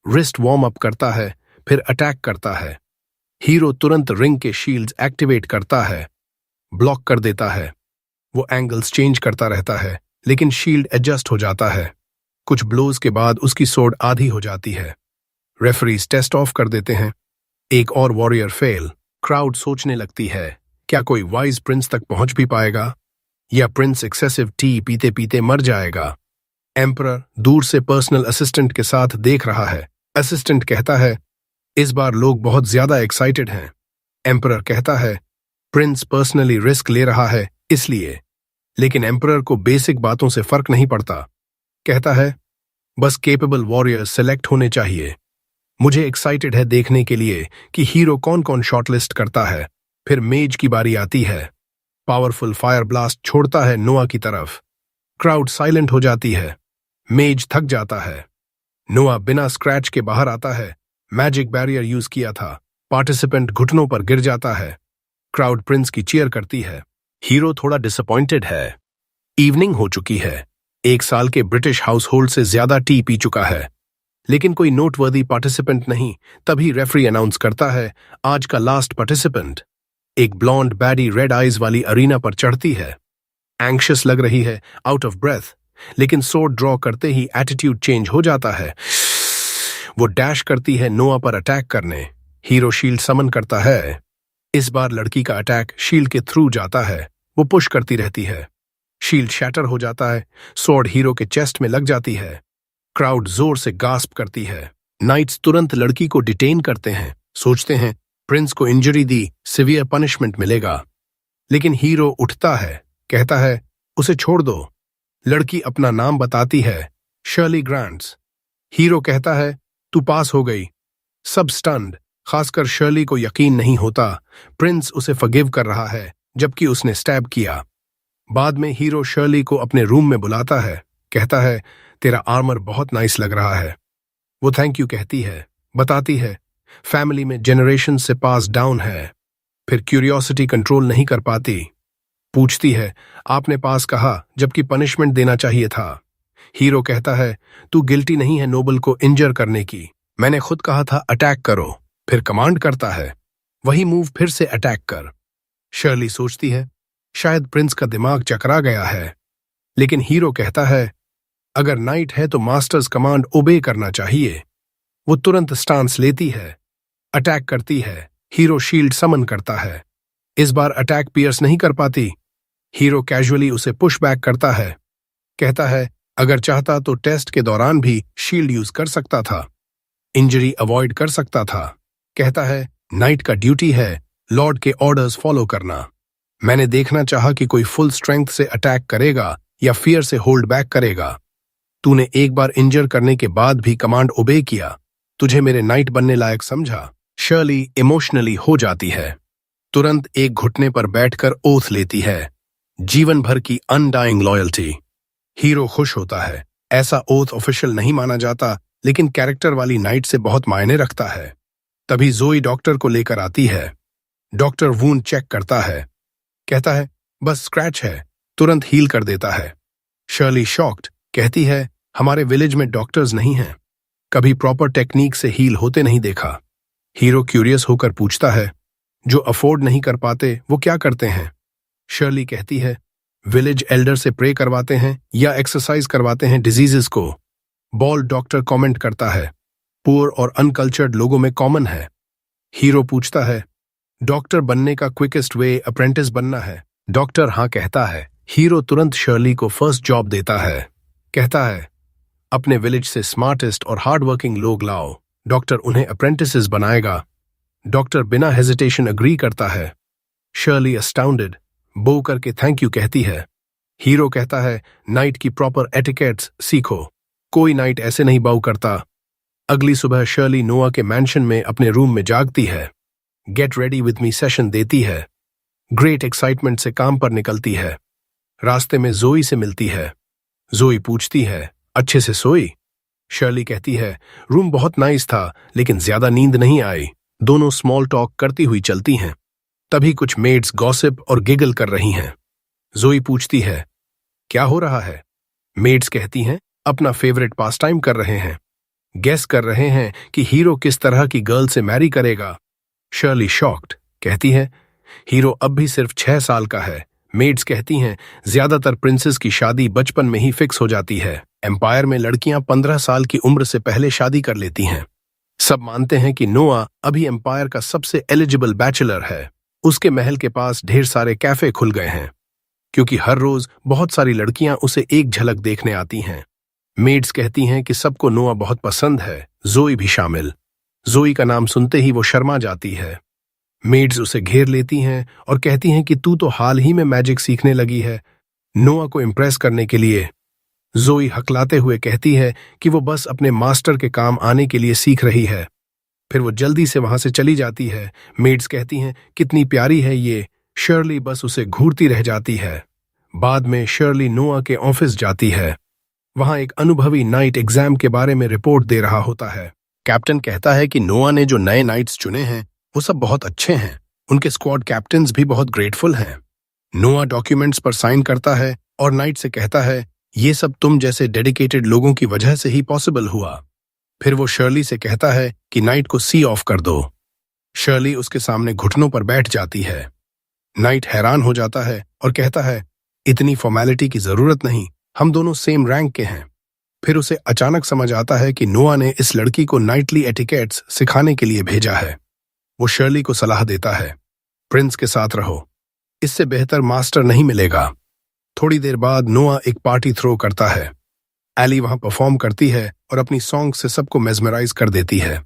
रिस्ट वार्म अप करता है, फिर अटैक करता है। हीरो तुरंत रिंग के शील्ड्स एक्टिवेट करता है, ब्लॉक कर देता है। वो एंगल्स चेंज करता रहता है, लेकिन शील्ड एडजस्ट हो जाता है। कुछ ब्लोज के बाद उसकी सोर्ड आधी हो जाती है। रेफरीज टेस्ट ऑफ कर देते हैं। एक और वॉरियर फेल। क्राउड सोचने लगती है क्या कोई वाइज प्रिंस तक पहुंच भी पाएगा, या प्रिंस एक्सेसिव टी पीते पीते मर जाएगा। एम्परर दूर से पर्सनल असिस्टेंट के साथ देख रहा है। असिस्टेंट कहता है इस बार लोग बहुत ज्यादा एक्साइटेड हैं। एम्परर कहता है प्रिंस पर्सनली रिस्क ले रहा है इसलिए, लेकिन एम्परर को बेसिक बातों से फर्क नहीं पड़ता। कहता है बस केपेबल वॉरियर्स सेलेक्ट होने चाहिए। मुझे एक्साइटेड है देखने के लिए कि हीरो कौन कौन शॉर्टलिस्ट करता है। फिर मेज की बारी आती है। पावरफुल फायर ब्लास्ट छोड़ता है नोआ की तरफ। क्राउड साइलेंट हो जाती है। मेज थक जाता है। नोआ बिना स्क्रैच के बाहर आता है। मैजिक बैरियर यूज किया था। पार्टिसिपेंट घुटनों पर गिर जाता है। क्राउड प्रिंस की चीयर करती है। हीरो थोड़ा डिसअपॉइंटेड है। इवनिंग हो चुकी है। 1 साल के ब्रिटिश हाउस होल्ड से ज्यादा टी पी चुका है, लेकिन कोई नोटवर्दी पार्टिसिपेंट नहीं। तभी रेफरी अनाउंस करता है आज का लास्ट पार्टिसिपेंट। एक ब्लॉन्ड बैडी रेड आइज वाली अरीना पर चढ़ती है। एंग्शियस लग रही है, आउट ऑफ ब्रेथ, लेकिन सोर्ड ड्रॉ करते ही एटीट्यूड चेंज हो जाता है। वो डैश करती है नोआ पर अटैक करने। हीरो शील्ड समन करता है। इस बार लड़की का अटैक शील्ड के थ्रू जाता है। वो पुश करती रहती है। शील्ड शैटर हो जाता है। सोर्ड हीरो के चेस्ट में लग जाती है। क्राउड जोर से गास्प करती है। नाइट्स तुरंत लड़की को डिटेन करते हैं। सोचते हैं प्रिंस को इंजरी दी, सिवियर पनिशमेंट मिलेगा, लेकिन हीरो उठता है, कहता है उसे छोड़ दो। लड़की अपना नाम बताती है, शर्ली ग्रांट्स। हीरो कहता है तू पास हो गई। सब स्टन्ड, खासकर शर्ली को यकीन नहीं होता प्रिंस उसे फॉरगिव कर रहा है, जबकि उसने स्टैब किया। बाद में हीरो शर्ली को अपने रूम में बुलाता है, कहता है तेरा आर्मर बहुत नाइस लग रहा है। वो थैंक यू कहती है, बताती है फैमिली में जनरेशन से पास डाउन है। फिर क्यूरियोसिटी कंट्रोल नहीं कर पाती, पूछती है आपने पास कहा जबकि पनिशमेंट देना चाहिए था। हीरो कहता है तू गिल्टी नहीं है नोबल को इंजर करने की, मैंने खुद कहा था अटैक करो। फिर कमांड करता है वही मूव फिर से अटैक कर। शर्ली सोचती है शायद प्रिंस का दिमाग चकरा गया है, लेकिन हीरो कहता है अगर नाइट है तो मास्टर्स कमांड ओबे करना चाहिए। वो तुरंत स्टांस लेती है, अटैक करती है। हीरो शील्ड समन करता है। इस बार अटैक पियर्स नहीं कर पाती। हीरो कैजुअली उसे पुश बैक करता है, कहता है अगर चाहता तो टेस्ट के दौरान भी शील्ड यूज कर सकता था, इंजरी अवॉइड कर सकता था। कहता है नाइट का ड्यूटी है लॉर्ड के ऑर्डर्स फॉलो करना। मैंने देखना चाहा कि कोई फुल स्ट्रेंथ से अटैक करेगा या फियर से होल्ड बैक करेगा। तूने एक बार इंजर करने के बाद भी कमांड ओबे किया, तुझे मेरे नाइट बनने लायक समझा। शर्ली इमोशनली हो जाती है। तुरंत एक घुटने पर बैठकर ओथ लेती है, जीवन भर की अनडाइंग लॉयल्टी। हीरो खुश होता है। ऐसा ओथ ऑफिशियल नहीं माना जाता, लेकिन कैरेक्टर वाली नाइट से बहुत मायने रखता है। तभी जोई डॉक्टर को लेकर आती है। डॉक्टर वूंड चेक करता है, कहता है बस स्क्रैच है, तुरंत हील कर देता है। शर्ली शॉक्ड, कहती है हमारे विलेज में डॉक्टर्स नहीं हैं, कभी प्रॉपर टेक्निक से हील होते नहीं देखा। हीरो क्यूरियस होकर पूछता है जो अफोर्ड नहीं कर पाते वो क्या करते हैं। शर्ली कहती है विलेज एल्डर से प्रे करवाते हैं या एक्सरसाइज करवाते हैं डिजीजेस को। बॉल डॉक्टर कमेंट करता है, पुअर और अनकल्चर्ड लोगों में कॉमन है। हीरो पूछता है, डॉक्टर बनने का क्विकेस्ट वे अप्रेंटिस बनना है। डॉक्टर हाँ कहता है। हीरो तुरंत शर्ली को फर्स्ट जॉब देता है। कहता है, अपने विलेज से स्मार्टेस्ट और हार्ड वर्किंग लोग लाओ, डॉक्टर उन्हें अप्रेंटिसेस बनाएगा। डॉक्टर बिना हेजिटेशन अग्री करता है। शर्ली अस्टाउंडेड बो करके थैंक यू कहती है। हीरो कहता है, नाइट की प्रॉपर एटिकेट्स सीखो, कोई नाइट ऐसे नहीं बाउ करता। अगली सुबह शर्ली नोआ के मैंशन में अपने रूम में जागती है। Get ready with me session देती है। ग्रेट एक्साइटमेंट से काम पर निकलती है। रास्ते में जोई से मिलती है। जोई पूछती है, अच्छे से सोई? शर्ली कहती है, रूम बहुत नाइस था लेकिन ज्यादा नींद नहीं आई। दोनों स्मॉल टॉक करती हुई चलती हैं। तभी कुछ मेड्स गॉसिप और गिगल कर रही हैं। जोई पूछती है, क्या हो रहा है? मेड्स कहती हैं, अपना फेवरेट पास टाइम कर रहे हैं, गेस कर रहे हैं कि हीरो किस तरह की गर्ल से मैरी करेगा। शर्ली शॉक्ड कहती है, हीरो अब भी सिर्फ 6 साल का है। मेड्स कहती हैं, ज्यादातर प्रिंसेस की शादी बचपन में ही फिक्स हो जाती है। एम्पायर में लड़कियां 15 साल की उम्र से पहले शादी कर लेती हैं। सब मानते हैं कि नोआ अभी एम्पायर का सबसे एलिजिबल बैचलर है। उसके महल के पास ढेर सारे कैफे खुल गए हैं क्योंकि हर रोज बहुत सारी लड़कियां उसे एक झलक देखने आती हैं। मेड्स कहती हैं कि सबको नोआ बहुत पसंद है, जोई भी शामिल। जोई का नाम सुनते ही वो शर्मा जाती है। मेड्स उसे घेर लेती हैं और कहती हैं कि तू तो हाल ही में मैजिक सीखने लगी है, नोआ को इम्प्रेस करने के लिए। जोई हकलाते हुए कहती है कि वो बस अपने मास्टर के काम आने के लिए सीख रही है। फिर वो जल्दी से वहां से चली जाती है। मेड्स कहती हैं, कितनी प्यारी है ये। शर्ली बस उसे घूरती रह जाती है। बाद में शर्ली नोआ के ऑफिस जाती है। वहां एक अनुभवी नाइट एग्जाम के बारे में रिपोर्ट दे रहा होता है। कैप्टन कहता है कि नोआ ने जो नए नाइट्स चुने हैं वो सब बहुत अच्छे हैं। उनके स्क्वाड कैप्टन्स भी बहुत ग्रेटफुल हैं। नोआ डॉक्यूमेंट्स पर साइन करता है और नाइट से कहता है, ये सब तुम जैसे डेडिकेटेड लोगों की वजह से ही पॉसिबल हुआ। फिर वो शर्ली से कहता है कि नाइट को सी ऑफ कर दो। शर्ली उसके सामने घुटनों पर बैठ जाती है। नाइट हैरान हो जाता है और कहता है, इतनी फॉर्मेलिटी की जरूरत नहीं, हम दोनों सेम रैंक के हैं। फिर उसे अचानक समझ आता है कि नोआ ने इस लड़की को नाइटली एटिकेट्स सिखाने के लिए भेजा है। वो शर्ली को सलाह देता है, प्रिंस के साथ रहो, इससे बेहतर मास्टर नहीं मिलेगा। थोड़ी देर बाद नोआ एक पार्टी थ्रो करता है। एली वहां परफॉर्म करती है और अपनी सॉन्ग से सबको मेस्मराइज कर देती है।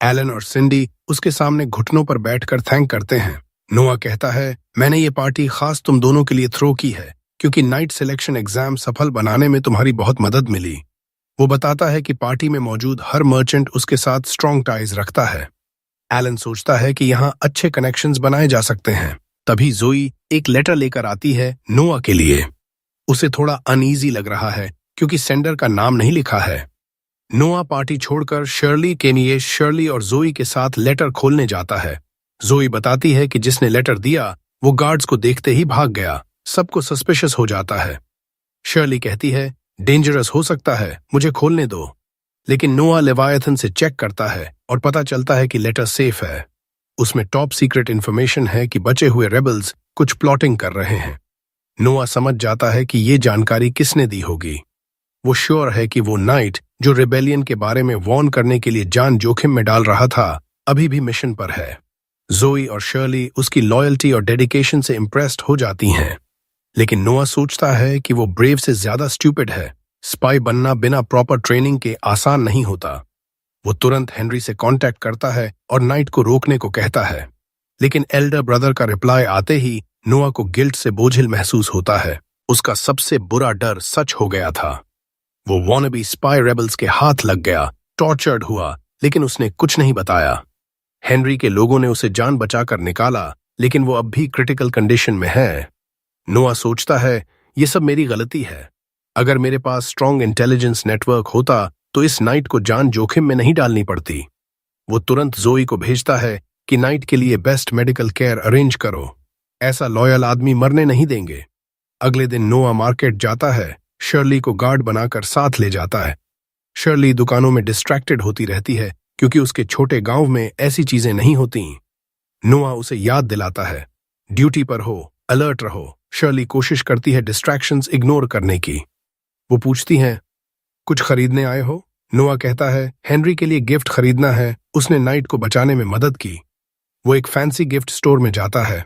एलन और सिंडी उसके सामने घुटनों पर बैठकर थैंक करते हैं। नोआ कहता है, मैंने ये पार्टी खास तुम दोनों के लिए थ्रो की है क्योंकि नाइट सिलेक्शन एग्जाम सफल बनाने में तुम्हारी बहुत मदद मिली। वो बताता है कि पार्टी में मौजूद हर मर्चेंट उसके साथ स्ट्रॉन्ग टाइज रखता है। एलन सोचता है कि यहाँ अच्छे कनेक्शंस बनाए जा सकते हैं। तभी जोई एक लेटर लेकर आती है नोआ के लिए। उसे थोड़ा अनईजी लग रहा है क्योंकि सेंडर का नाम नहीं लिखा है। नोआ पार्टी छोड़कर शर्ली के लिए शर्ली और जोई के साथ लेटर खोलने जाता है। जोई बताती है कि जिसने लेटर दिया वो गार्ड्स को देखते ही भाग गया। सबको सस्पिशियस हो जाता है। शर्ली कहती है, डेंजरस हो सकता है, मुझे खोलने दो। लेकिन नोआ लेवायथन से चेक करता है और पता चलता है कि लेटर सेफ है। उसमें टॉप सीक्रेट इंफॉर्मेशन है कि बचे हुए रेबल्स कुछ प्लॉटिंग कर रहे हैं। नोआ समझ जाता है कि ये जानकारी किसने दी होगी। वो श्योर है कि वो नाइट जो रिबेलियन के बारे में वॉर्न करने के लिए जान जोखिम में डाल रहा था, अभी भी मिशन पर है। जोई और शर्ली उसकी लॉयल्टी और डेडिकेशन से इम्प्रेस्ड हो जाती हैं। लेकिन नोआ सोचता है कि वो ब्रेव से ज्यादा स्टूपिड है। स्पाई बनना बिना प्रॉपर ट्रेनिंग के आसान नहीं होता। वो तुरंत हेनरी से कांटेक्ट करता है और नाइट को रोकने को कहता है। लेकिन एल्डर ब्रदर का रिप्लाई आते ही नोआ को गिल्ट से बोझिल महसूस होता है। उसका सबसे बुरा डर सच हो गया था। वो वॉनबी स्पाई रेबल्स के हाथ लग गया, टॉर्चर्ड हुआ, लेकिन उसने कुछ नहीं बताया। हेनरी के लोगों ने उसे जान बचाकर निकाला, लेकिन वो अब भी क्रिटिकल कंडीशन में है। नोआ सोचता है, ये सब मेरी गलती है। अगर मेरे पास स्ट्रॉन्ग इंटेलिजेंस नेटवर्क होता तो इस नाइट को जान जोखिम में नहीं डालनी पड़ती। वो तुरंत जोई को भेजता है कि नाइट के लिए बेस्ट मेडिकल केयर अरेंज करो। ऐसा लॉयल आदमी मरने नहीं देंगे। अगले दिन नोआ मार्केट जाता है। शर्ली को गार्ड बनाकर साथ ले जाता है। शर्ली दुकानों में डिस्ट्रैक्टेड होती रहती है क्योंकि उसके छोटे गांव में ऐसी चीजें नहीं होती। नोआ उसे याद दिलाता है, ड्यूटी पर हो, अलर्ट रहो। शर्ली कोशिश करती है डिस्ट्रैक्शंस इग्नोर करने की। वो पूछती हैं, कुछ खरीदने आए हो? नोआ कहता है, हेनरी के लिए गिफ्ट खरीदना है, उसने नाइट को बचाने में मदद की। वो एक फैंसी गिफ्ट स्टोर में जाता है।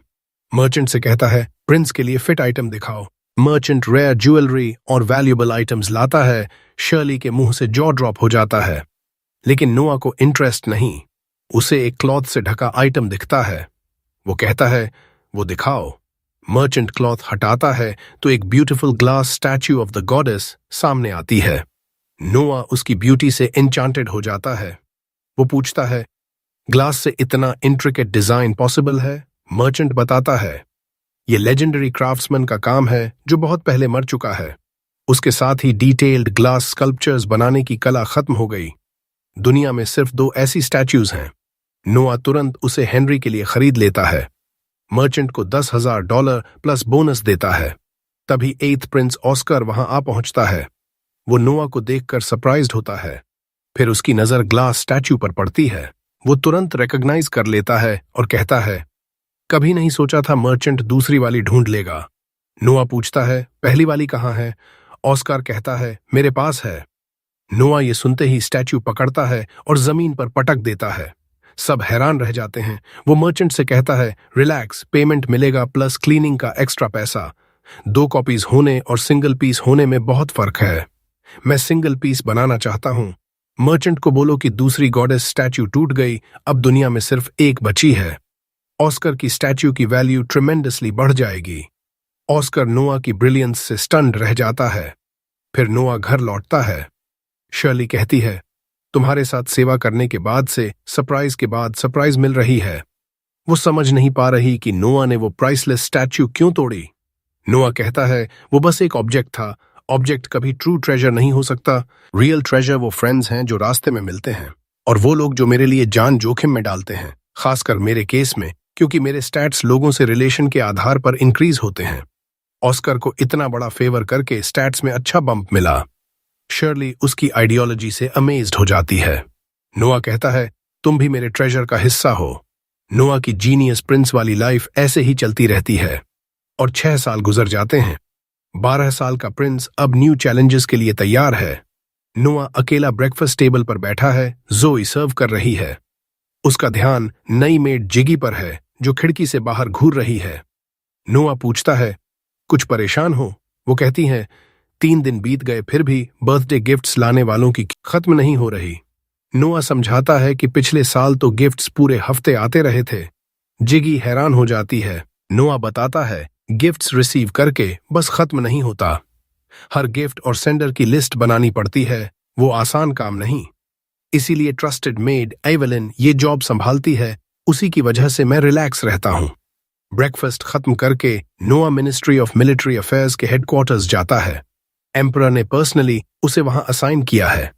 मर्चेंट से कहता है, प्रिंस के लिए फिट आइटम दिखाओ। मर्चेंट रेयर ज्वेलरी और वैल्यूएबल आइटम्स लाता है। शर्ली के मुंह से जॉ ड्रॉप हो जाता है, लेकिन नोआ को इंटरेस्ट नहीं। उसे एक क्लॉथ से ढका आइटम दिखता है। वो कहता है, वो दिखाओ। मर्चेंट क्लॉथ हटाता है तो एक beautiful glass statue of the goddess सामने आती है। नोआ उसकी ब्यूटी से एन्चांटेड हो जाता है। वो पूछता है, ग्लास से इतना इंट्रिकेट डिजाइन पॉसिबल है? मर्चेंट बताता है, ये लेजेंडरी क्राफ्ट्समैन का काम है जो बहुत पहले मर चुका है। उसके साथ ही डिटेल्ड ग्लास स्कल्पचर्स बनाने की कला खत्म हो गई। दुनिया में सिर्फ 2 ऐसी स्टैच्यूज हैं। नोआ तुरंत उसे हेनरी के लिए खरीद लेता है। मर्चेंट को $10,000 प्लस बोनस देता है। तभी 8th प्रिंस ऑस्कर वहां आ पहुंचता है। वो नोआ को देखकर सरप्राइज्ड होता है। फिर उसकी नजर ग्लास स्टैच्यू पर पड़ती है। वो तुरंत रिकॉग्नाइज कर लेता है और कहता है, कभी नहीं सोचा था मर्चेंट दूसरी वाली ढूंढ लेगा। नोआ पूछता है, पहली वाली कहाँ है? ऑस्कर कहता है, मेरे पास है। नोआ ये सुनते ही स्टैच्यू पकड़ता है और जमीन पर पटक देता है। सब हैरान रह जाते हैं। वो मर्चेंट से कहता है, रिलैक्स, पेमेंट मिलेगा प्लस क्लीनिंग का एक्स्ट्रा पैसा। 2 कॉपीज होने और सिंगल पीस होने में बहुत फर्क है। मैं सिंगल पीस बनाना चाहता हूं। मर्चेंट को बोलो कि दूसरी गॉडेस स्टैच्यू टूट गई, अब दुनिया में सिर्फ एक बची है। ऑस्कर की स्टैच्यू की वैल्यू ट्रिमेंडसली बढ़ जाएगी। ऑस्कर नोआ की ब्रिलियंस से स्टन्ड रह जाता है। फिर नोआ घर लौटता है। शर्ली कहती है, तुम्हारे साथ सेवा करने के बाद से सरप्राइज के बाद सरप्राइज मिल रही है। वो समझ नहीं पा रही कि नोआ ने वो प्राइसलेस स्टैच्यू क्यों तोड़ी। नोआ कहता है, वो बस एक ऑब्जेक्ट था। ऑब्जेक्ट कभी ट्रू ट्रेजर नहीं हो सकता। रियल ट्रेजर वो फ्रेंड्स हैं जो रास्ते में मिलते हैं, और वो लोग जो मेरे लिए जान जोखिम में डालते हैं, खासकर मेरे केस में, क्योंकि मेरे स्टैट्स लोगों से रिलेशन के आधार पर इंक्रीज होते हैं। ऑस्कर को इतना बड़ा फेवर करके स्टैट्स में अच्छा बम्प मिला। शर्ली उसकी आइडियोलॉजी से अमेज्ड हो जाती है। नोआ कहता है, तुम भी मेरे ट्रेजर का हिस्सा हो। नोआ की जीनियस प्रिंस वाली लाइफ ऐसे ही चलती रहती है और 6 साल गुजर जाते हैं। 12 साल का प्रिंस अब न्यू चैलेंजेस के लिए तैयार है। नोआ अकेला ब्रेकफास्ट टेबल पर बैठा है। जोई सर्व कर रही है। उसका ध्यान नई मेड जिगी पर है जो खिड़की से बाहर घूर रही है। नोआ पूछता है, कुछ परेशान हो? वो कहती है, 3 दिन बीत गए फिर भी बर्थडे गिफ्ट्स लाने वालों की खत्म नहीं हो रही। नोआ समझाता है कि पिछले साल तो गिफ्ट्स पूरे हफ्ते आते रहे थे। जिगी हैरान हो जाती है। नोआ बताता है, गिफ्ट्स रिसीव करके बस खत्म नहीं होता। हर गिफ्ट और सेंडर की लिस्ट बनानी पड़ती है। वो आसान काम नहीं। इसीलिए ट्रस्टेड मेड एवलिन ये जॉब संभालती है। उसी की वजह से मैं रिलैक्स रहता हूं। ब्रेकफास्ट खत्म करके नोआ मिनिस्ट्री ऑफ मिलिट्री अफेयर्स के हेडक्वार्टर्स जाता है। एम्परर ने पर्सनली उसे वहां असाइन किया है।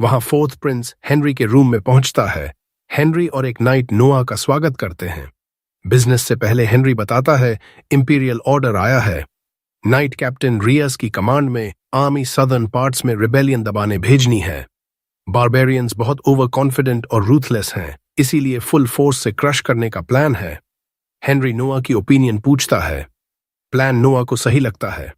वहां 4th प्रिंस हेनरी के रूम में पहुंचता है। हेनरी और एक नाइट नोआ का स्वागत करते हैं। बिजनेस से पहले हेनरी बताता है, इंपीरियल ऑर्डर आया है। नाइट कैप्टन रियस की कमांड में आर्मी सदर्न पार्ट्स में रिबेलियन दबाने भेजनी है। बारबेरियंस बहुत ओवर कॉन्फिडेंट और रूथलेस हैं, इसीलिए फुल फोर्स से क्रश करने का प्लान है। हेनरी नोआ की ओपिनियन पूछता है। प्लान नोआ को सही लगता है।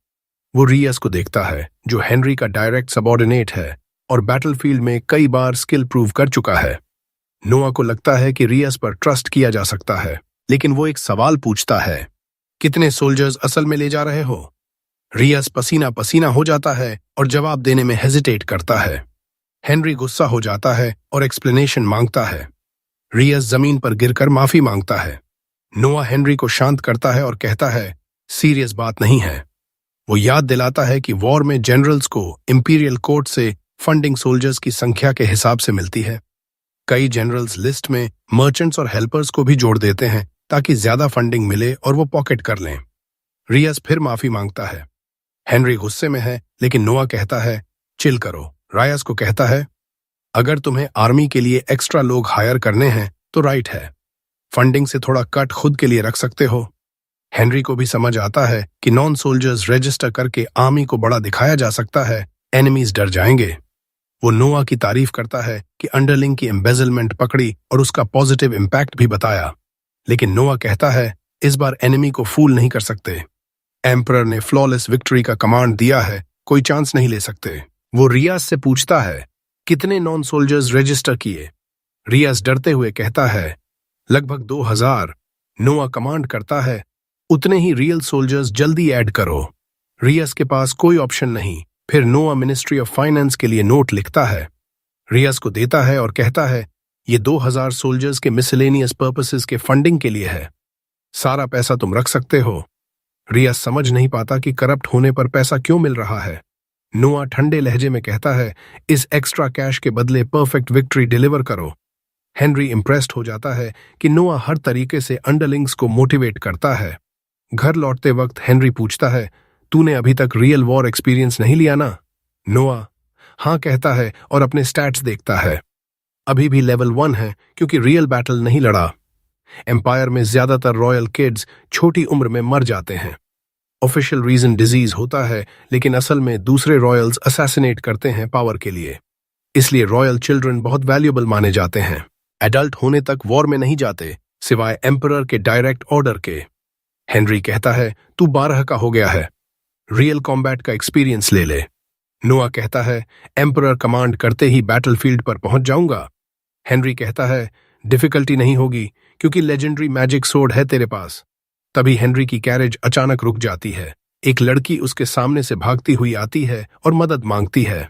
वो रियस को देखता है, जो हेनरी का डायरेक्ट सबऑर्डिनेट है और बैटलफील्ड में कई बार स्किल प्रूव कर चुका है। नोआ को लगता है कि रियस पर ट्रस्ट किया जा सकता है, लेकिन वो एक सवाल पूछता है, कितने सोल्जर्स असल में ले जा रहे हो? रियस पसीना पसीना हो जाता है और जवाब देने में हेजिटेट करता है। हेनरी गुस्सा हो जाता है और एक्सप्लेनेशन मांगता है। रियस जमीन पर गिरकर माफी मांगता है। नोआ हेनरी को शांत करता है और कहता है, सीरियस बात नहीं है। वो याद दिलाता है कि वॉर में जनरल्स को इंपीरियल कोर्ट से फंडिंग सोल्जर्स की संख्या के हिसाब से मिलती है। कई जनरल्स लिस्ट में मर्चेंट्स और हेल्पर्स को भी जोड़ देते हैं ताकि ज्यादा फंडिंग मिले और वो पॉकेट कर लें। रियस फिर माफी मांगता है। हेनरी गुस्से में है, लेकिन नोआ कहता है, चिल करो। रायस को कहता है, अगर तुम्हें आर्मी के लिए एक्स्ट्रा लोग हायर करने हैं तो राइट है, फंडिंग से थोड़ा कट खुद के लिए रख सकते हो। हेनरी को भी समझ आता है कि नॉन सोल्जर्स रजिस्टर करके आर्मी को बड़ा दिखाया जा सकता है, एनिमीज डर जाएंगे। वो नोआ की तारीफ करता है कि अंडरलिंग की एम्बेजलमेंट पकड़ी और उसका पॉजिटिव इम्पैक्ट भी बताया, लेकिन नोआ कहता है, इस बार एनिमी को फूल नहीं कर सकते। एम्परर ने फ्लॉलेस विक्ट्री का कमांड दिया है, कोई चांस नहीं ले सकते। वो रियाज से पूछता है, कितने नॉन सोल्जर्स रजिस्टर किए? रियाज डरते हुए कहता है, लगभग 2000। नोआ कमांड करता है, उतने ही रियल सोल्जर्स जल्दी ऐड करो। रियाज के पास कोई ऑप्शन नहीं। फिर नोआ मिनिस्ट्री ऑफ फाइनेंस के लिए नोट लिखता है, रियाज को देता है और कहता है, ये 2000 सोल्जर्स के मिसलेनियस पर्पसेस के फंडिंग के लिए है, सारा पैसा तुम रख सकते हो। रियाज समझ नहीं पाता कि करप्ट होने पर पैसा क्यों मिल रहा है। नोआ ठंडे लहजे में कहता है, इस एक्स्ट्रा कैश के बदले परफेक्ट विक्ट्री डिलीवर करो। हेनरी इंप्रेस्ड हो जाता है कि नोआ हर तरीके से अंडरलिंग्स को मोटिवेट करता है। घर लौटते वक्त हेनरी पूछता है, तूने अभी तक रियल वॉर एक्सपीरियंस नहीं लिया ना? नोआ हाँ कहता है और अपने स्टैट्स देखता है। अभी भी लेवल 1 है क्योंकि रियल बैटल नहीं लड़ा। एम्पायर में ज्यादातर रॉयल किड्स छोटी उम्र में मर जाते हैं। ऑफिशियल रीजन डिजीज होता है, लेकिन असल में दूसरे रॉयल्स असैसिनेट करते हैं पावर के लिए। इसलिए रॉयल चिल्ड्रन बहुत वैल्यूएबल माने जाते हैं। एडल्ट होने तक वॉर में नहीं जाते, सिवाय एम्परर के डायरेक्ट ऑर्डर के। हेनरी कहता है, तू 12 का हो गया है, रियल कॉम्बैट का एक्सपीरियंस ले ले। नोआ कहता है, एम्परर कमांड करते ही बैटलफील्ड पर पहुंच जाऊंगा। हेनरी कहता है, डिफिकल्टी नहीं होगी क्योंकि लेजेंडरी मैजिक सोर्ड है तेरे पास। तभी हेनरी की कैरेज अचानक रुक जाती है। एक लड़की उसके सामने से भागती हुई आती है और मदद मांगती है।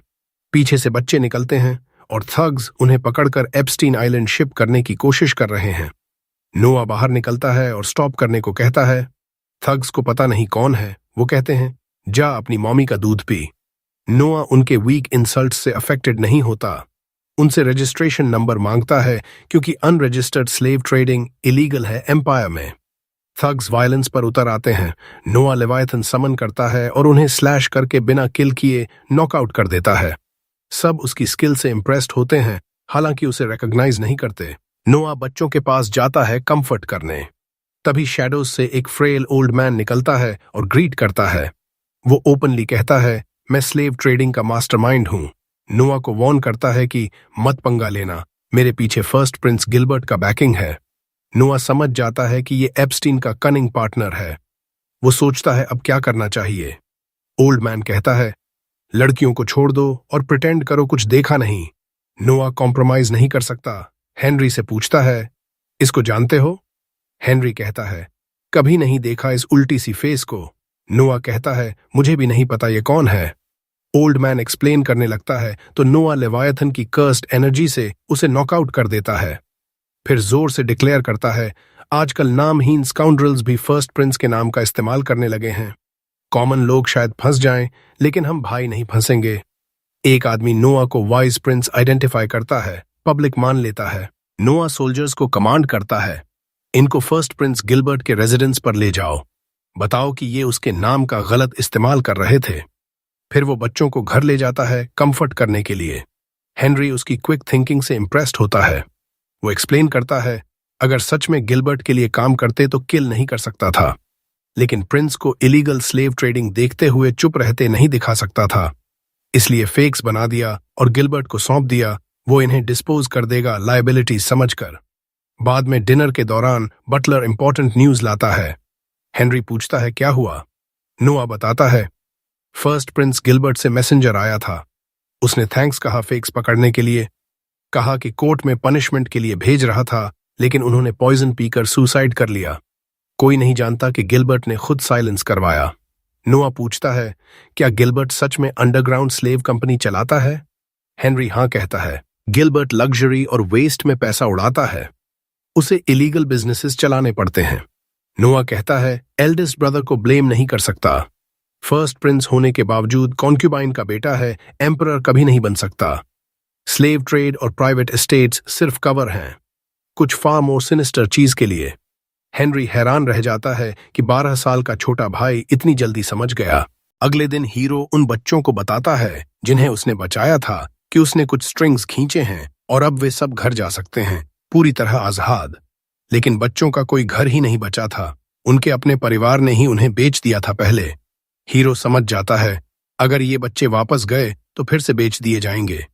पीछे से बच्चे निकलते हैं और थग्स उन्हें पकड़कर एप्स्टीन आइलैंड शिप करने की कोशिश कर रहे हैं। नोआ बाहर निकलता है और स्टॉप करने को कहता है। थग्स को पता नहीं कौन है। वो कहते हैं, जा अपनी मॉमी का दूध पी। नोआ उनके वीक इंसल्ट से अफेक्टेड नहीं होता। उनसे रजिस्ट्रेशन नंबर मांगता है क्योंकि अनरजिस्टर्ड स्लेव ट्रेडिंग इलीगल है एम्पायर में। थग्स वायलेंस पर उतर आते हैं। नोआ लेवायथन समन करता है और उन्हें स्लैश करके बिना किल किए नॉकआउट कर देता है। सब उसकी स्किल से इंप्रेस्ड होते हैं, हालांकि उसे रिकॉग्नाइज नहीं करते। नोआ बच्चों के पास जाता है कंफर्ट करने। तभी शैडोज से एक फ्रेल ओल्ड मैन निकलता है और ग्रीट करता है। वो ओपनली कहता है, मैं स्लेव ट्रेडिंग का मास्टरमाइंड हूं। नोआ को वॉर्न करता है कि मत पंगा लेना, मेरे पीछे फर्स्ट प्रिंस गिलबर्ट का बैकिंग है। नोआ समझ जाता है कि ये एप्स्टीन का कनिंग पार्टनर है। वो सोचता है अब क्या करना चाहिए। ओल्ड मैन कहता है, लड़कियों को छोड़ दो और प्रिटेंड करो कुछ देखा नहीं। नोआ कॉम्प्रोमाइज नहीं कर सकता। हेनरी से पूछता है, इसको जानते हो? हेनरी कहता है, कभी नहीं देखा इस उल्टी सी फेस को। नोआ कहता है, मुझे भी नहीं पता ये कौन है। ओल्ड मैन एक्सप्लेन करने लगता है तो नोआ लेवायथन की कर्स्ड एनर्जी से उसे नॉकआउट कर देता है। फिर जोर से डिक्लेयर करता है, आजकल नामहीन स्काउंड्रल्स भी फर्स्ट प्रिंस के नाम का इस्तेमाल करने लगे हैं। कॉमन लोग शायद फंस जाएं, लेकिन हम भाई नहीं फंसेंगे। एक आदमी नोआ को वाइज प्रिंस आइडेंटिफाई करता है, पब्लिक मान लेता है। नोआ सोल्जर्स को कमांड करता है, इनको फर्स्ट प्रिंस गिलबर्ट के रेजिडेंस पर ले जाओ, बताओ कि ये उसके नाम का गलत इस्तेमाल कर रहे थे। फिर वो बच्चों को घर ले जाता है कंफर्ट करने के लिए। हेनरी उसकी क्विक थिंकिंग से इंप्रेस्ड होता है। वो एक्सप्लेन करता है, अगर सच में गिलबर्ट के लिए काम करते तो किल नहीं कर सकता था, लेकिन प्रिंस को इलीगल स्लेव ट्रेडिंग देखते हुए चुप रहते नहीं दिखा सकता था, इसलिए फेक्स बना दिया और गिलबर्ट को सौंप दिया। वो इन्हें डिस्पोज कर देगा लायबिलिटी समझकर। बाद में डिनर के दौरान बटलर इंपॉर्टेंट न्यूज लाता है। हेनरी पूछता है, क्या हुआ? नोआ बताता है, फर्स्ट प्रिंस गिलबर्ट से मैसेंजर आया था। उसने थैंक्स कहा फेक्स पकड़ने के लिए, कहा कि कोर्ट में पनिशमेंट के लिए भेज रहा था, लेकिन उन्होंने पॉइजन पीकर सुसाइड कर लिया। कोई नहीं जानता कि गिलबर्ट ने खुद साइलेंस करवाया। नोआ पूछता है, क्या गिलबर्ट सच में अंडरग्राउंड स्लेव कंपनी चलाता है? हेनरी हाँ कहता है। गिलबर्ट लग्जरी और वेस्ट में पैसा उड़ाता है, उसे इलीगल बिजनेसेस चलाने पड़ते हैं। नोआ कहता है, एल्डेस्ट ब्रदर को ब्लेम नहीं कर सकता। फर्स्ट प्रिंस होने के बावजूद कॉन्क्यूबाइन का बेटा है, एम्परर कभी नहीं बन सकता। स्लेव ट्रेड और प्राइवेट एस्टेट्स सिर्फ कवर हैं, कुछ फार मोर सिनिस्टर चीज के लिए। हेनरी हैरान रह जाता है कि 12 साल का छोटा भाई इतनी जल्दी समझ गया। अगले दिन हीरो उन बच्चों को बताता है जिन्हें उसने बचाया था कि उसने कुछ स्ट्रिंग्स खींचे हैं और अब वे सब घर जा सकते हैं, पूरी तरह आजाद। लेकिन बच्चों का कोई घर ही नहीं बचा था, उनके अपने परिवार ने ही उन्हें बेच दिया था पहले। हीरो समझ जाता है, अगर ये बच्चे वापस गए तो फिर से बेच दिए जाएंगे,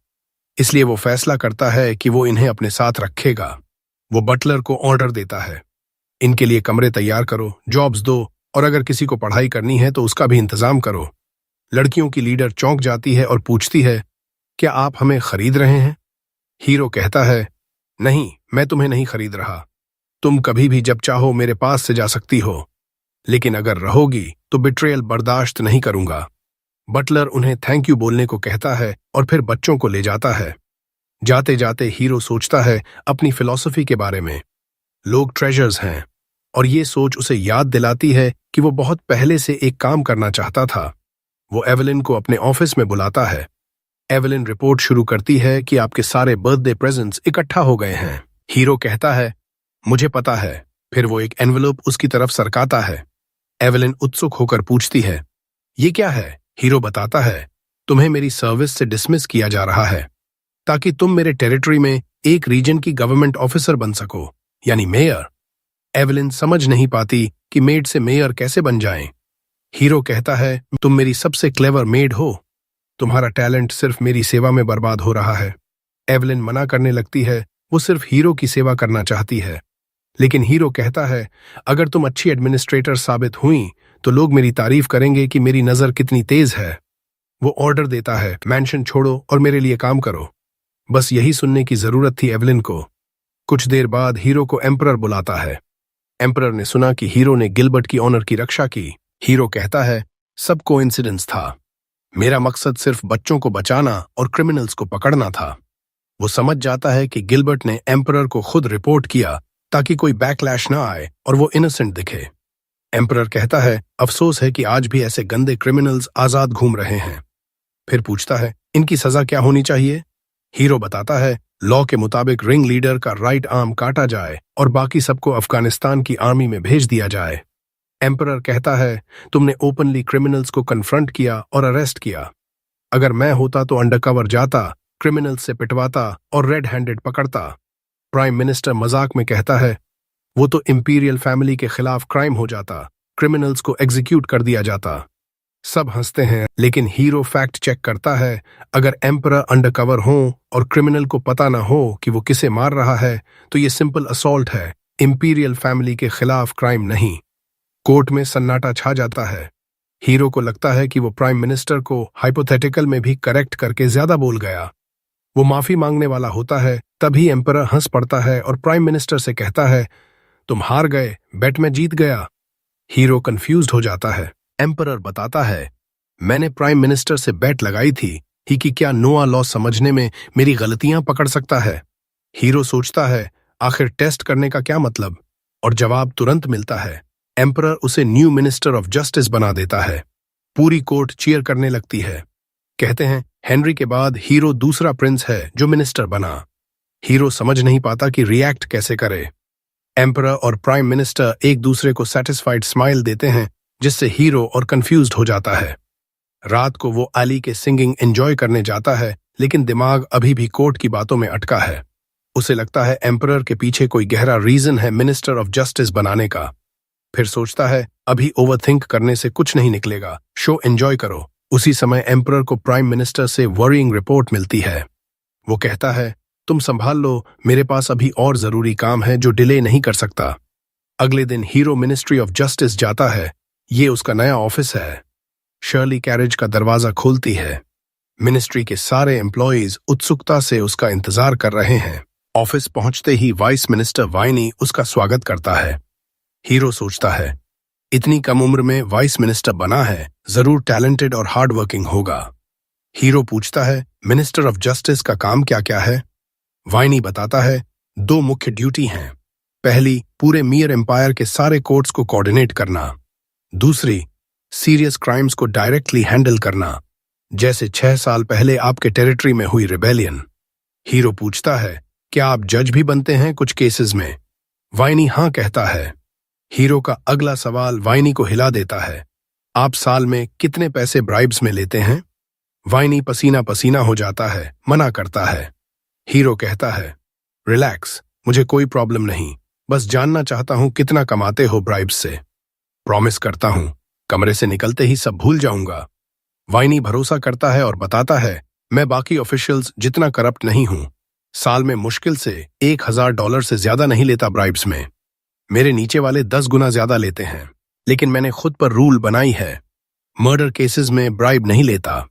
इसलिए वो फैसला करता है कि वो इन्हें अपने साथ रखेगा। वो बटलर को ऑर्डर देता है, इनके लिए कमरे तैयार करो, जॉब्स दो और अगर किसी को पढ़ाई करनी है तो उसका भी इंतजाम करो। लड़कियों की लीडर चौंक जाती है और पूछती है, क्या आप हमें खरीद रहे हैं? हीरो कहता है, नहीं, मैं तुम्हें नहीं खरीद रहा। तुम कभी भी जब चाहो मेरे पास से जा सकती हो, लेकिन अगर रहोगी तो बिट्रेयल बर्दाश्त नहीं करूंगा। बटलर उन्हें थैंक यू बोलने को कहता है और फिर बच्चों को ले जाता है। जाते जाते हीरो सोचता है अपनी फिलॉसफी के बारे में। लोग ट्रेजर्स हैं, और ये सोच उसे याद दिलाती है कि वो बहुत पहले से एक काम करना चाहता था। वो एवेलिन को अपने ऑफिस में बुलाता है। एवेलिन रिपोर्ट शुरू करती है कि आपके सारे बर्थडे प्रेजेंट्स इकट्ठा हो गए हैं। हीरो कहता है, मुझे पता है। फिर वो एक एनवेलप उसकी तरफ सरकाता है। एवेलिन उत्सुक होकर पूछती है, ये क्या है? हीरो बताता है, तुम्हें मेरी सर्विस से डिसमिस किया जा रहा है ताकि तुम मेरे टेरिटरी में एक रीजन की गवर्नमेंट ऑफिसर बन सको, यानी मेयर। एवेलिन समझ नहीं पाती कि मेड से मेयर कैसे बन जाएं। हीरो कहता है, तुम मेरी सबसे क्लेवर मेड हो। तुम्हारा टैलेंट सिर्फ मेरी सेवा में बर्बाद हो रहा है। एवेलिन मना करने लगती है, वो सिर्फ हीरो की सेवा करना चाहती है। लेकिन हीरो कहता है, अगर तुम अच्छी एडमिनिस्ट्रेटर साबित हुई तो लोग मेरी तारीफ करेंगे कि मेरी नजर कितनी तेज है। वो ऑर्डर देता है, मैंशन छोड़ो और मेरे लिए काम करो। बस यही सुनने की जरूरत थी एवेलिन को। कुछ देर बाद हीरो को एम्परर बुलाता है। एम्परर ने सुना कि हीरो ने गिलबर्ट की ऑनर की रक्षा की। हीरो कहता है, सब कोइंसिडेंस था। मेरा मकसद सिर्फ बच्चों को बचाना और क्रिमिनल्स को पकड़ना था। वो समझ जाता है कि गिलबर्ट ने एम्परर को खुद रिपोर्ट किया ताकि कोई बैकलैश ना आए और वो इनोसेंट दिखे। एम्परर कहता है, अफसोस है कि आज भी ऐसे गंदे क्रिमिनल्स आजाद घूम रहे हैं। फिर पूछता है, इनकी सजा क्या होनी चाहिए? हीरो बताता है, लॉ के मुताबिक रिंग लीडर का राइट आर्म काटा जाए और बाकी सबको अफगानिस्तान की आर्मी में भेज दिया जाए। एम्परर कहता है, तुमने ओपनली क्रिमिनल्स को कन्फ्रंट किया और अरेस्ट किया। अगर मैं होता तो अंडरकवर जाता, क्रिमिनल्स से पिटवाता और रेड हैंडेड पकड़ता। प्राइम मिनिस्टर मजाक में कहता है, वो तो इंपीरियल फैमिली के खिलाफ क्राइम हो जाता, क्रिमिनल्स को एग्जीक्यूट कर दिया जाता। सब हंसते हैं, लेकिन हीरो फैक्ट चेक करता है, अगर एम्परर अंडरकवर हो और क्रिमिनल को पता ना हो कि वो किसे मार रहा है तो ये सिंपल असॉल्ट है, इंपीरियल फैमिली के खिलाफ क्राइम नहीं। कोर्ट में सन्नाटा छा जाता है। हीरो को लगता है कि वो प्राइम मिनिस्टर को हाइपोथेटिकल में भी करेक्ट करके ज्यादा बोल गया। वो माफी मांगने वाला होता है, तभी एम्परर हंस पड़ता है और प्राइम मिनिस्टर से कहता है, तुम हार गए, बेट में जीत गया। हीरो कंफ्यूज्ड हो जाता है। एम्परर बताता है, मैंने प्राइम मिनिस्टर से बेट लगाई थी ही कि क्या नोआ लॉ समझने में मेरी गलतियां पकड़ सकता है। हीरो सोचता है, आखिर टेस्ट करने का क्या मतलब, और जवाब तुरंत मिलता है। एम्परर उसे न्यू मिनिस्टर ऑफ जस्टिस बना देता है। पूरी कोर्ट चीयर करने लगती है। कहते हैं, हेनरी के बाद हीरो दूसरा प्रिंस है जो मिनिस्टर बना। हीरो समझ नहीं पाता कि रिएक्ट कैसे करे। एम्परर और प्राइम मिनिस्टर एक दूसरे को सेटिस्फाइड स्माइल देते हैं, जिससे हीरो और कंफ्यूज्ड हो जाता है। रात को वो अली के सिंगिंग एंजॉय करने जाता है, लेकिन दिमाग अभी भी कोर्ट की बातों में अटका है। उसे लगता है एम्परर के पीछे कोई गहरा रीजन है मिनिस्टर ऑफ जस्टिस बनाने का। फिर सोचता है, अभी ओवरथिंक करने से कुछ नहीं निकलेगा, शो एंजॉय करो। उसी समय एम्परर को प्राइम मिनिस्टर से वरीइंग रिपोर्ट मिलती है। वो कहता है, तुम संभाल लो, मेरे पास अभी और जरूरी काम है जो डिले नहीं कर सकता। अगले दिन हीरो मिनिस्ट्री ऑफ जस्टिस जाता है। ये उसका नया ऑफिस है। शर्ली कैरेज का दरवाजा खोलती है। मिनिस्ट्री के सारे एम्प्लॉयज उत्सुकता से उसका इंतजार कर रहे हैं। ऑफिस पहुंचते ही वाइस मिनिस्टर वाइनी उसका स्वागत करता है। हीरो सोचता है, इतनी कम उम्र में वाइस मिनिस्टर बना है, जरूर टैलेंटेड और हार्ड वर्किंग होगा। हीरो पूछता है, मिनिस्टर ऑफ जस्टिस का काम क्या क्या है? वाइनी बताता है, 2 मुख्य ड्यूटी हैं। पहली, पूरे मियर एम्पायर के सारे कोर्ट्स को कोऑर्डिनेट करना। दूसरी, सीरियस क्राइम्स को डायरेक्टली हैंडल करना, जैसे 6 साल पहले आपके टेरिटरी में हुई रिबेलियन। हीरो पूछता है, क्या आप जज भी बनते हैं कुछ केसेस में? वाइनी हाँ कहता है। हीरो का अगला सवाल वाइनी को हिला देता है, आप साल में कितने पैसे ब्राइब्स में लेते हैं? वाइनी पसीना पसीना हो जाता है, मना करता है। हीरो कहता है, रिलैक्स, मुझे कोई प्रॉब्लम नहीं, बस जानना चाहता हूं कितना कमाते हो ब्राइब्स से। प्रॉमिस करता हूं, कमरे से निकलते ही सब भूल जाऊंगा। वाइनी भरोसा करता है और बताता है, मैं बाकी ऑफिशियल्स जितना करप्ट नहीं हूं। साल में मुश्किल से $1000 से ज्यादा नहीं लेता ब्राइब्स में। मेरे नीचे वाले 10 गुना ज्यादा लेते हैं। लेकिन मैंने खुद पर रूल बनाई है, मर्डर केसेस में ब्राइब नहीं लेता,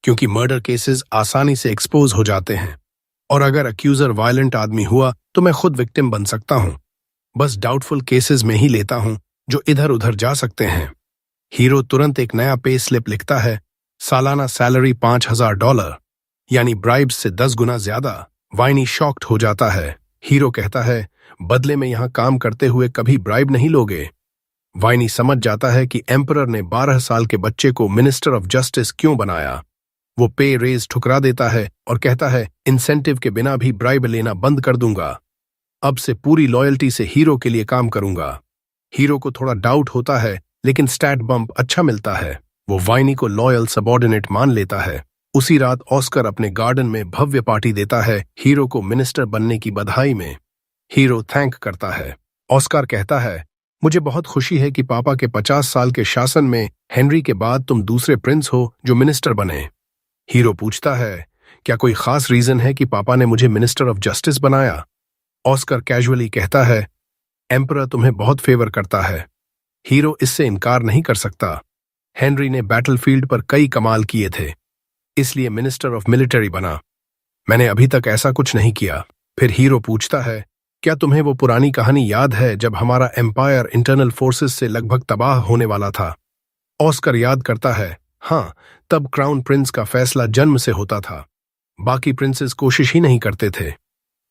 क्योंकि मर्डर केसेस आसानी से एक्सपोज हो जाते हैं और अगर अक्यूजर वायलेंट आदमी हुआ तो मैं खुद विक्टिम बन सकता हूं। बस डाउटफुल केसेस में ही लेता हूं जो इधर उधर जा सकते हैं। हीरो तुरंत एक नया पे स्लिप लिखता है, सालाना सैलरी $5,000, यानी ब्राइब्स से 10 गुना ज्यादा। वाइनी शॉक्ड हो जाता है। हीरो कहता है, बदले में यहां काम करते हुए कभी ब्राइब नहीं लोगे। वाइनी समझ जाता है कि एम्परर ने 12 साल के बच्चे को मिनिस्टर ऑफ जस्टिस क्यों बनाया। वो पे रेज ठुकरा देता है और कहता है, इंसेंटिव के बिना भी ब्राइब लेना बंद कर दूंगा। अब से पूरी लॉयल्टी से हीरो के लिए काम करूंगा। हीरो को थोड़ा डाउट होता है, लेकिन स्टैट बम्प अच्छा मिलता है। वो वाइनी को लॉयल सबॉर्डिनेट मान लेता है। उसी रात ऑस्कर अपने गार्डन में भव्य पार्टी देता है हीरो को मिनिस्टर बनने की बधाई में। हीरो थैंक करता है। ऑस्कर कहता है, मुझे बहुत खुशी है कि पापा के 50 साल के शासन में हेनरी के बाद तुम दूसरे प्रिंस हो जो मिनिस्टर बने। हीरो पूछता है, क्या कोई खास रीजन है कि पापा ने मुझे मिनिस्टर ऑफ जस्टिस बनाया? ऑस्कर कैजुअली कहता है, एम्परर तुम्हें बहुत फेवर करता है। हीरो इससे इनकार नहीं कर सकता। हेनरी ने बैटलफील्ड पर कई कमाल किए थे, इसलिए मिनिस्टर ऑफ मिलिट्री बना। मैंने अभी तक ऐसा कुछ नहीं किया। फिर हीरो पूछता है, क्या तुम्हें वो पुरानी कहानी याद है जब हमारा एम्पायर इंटरनल फोर्सेस से लगभग तबाह होने वाला था? ऑस्कर याद करता है, हाँ, तब क्राउन प्रिंस का फैसला जन्म से होता था। बाकी प्रिंसेस कोशिश ही नहीं करते थे,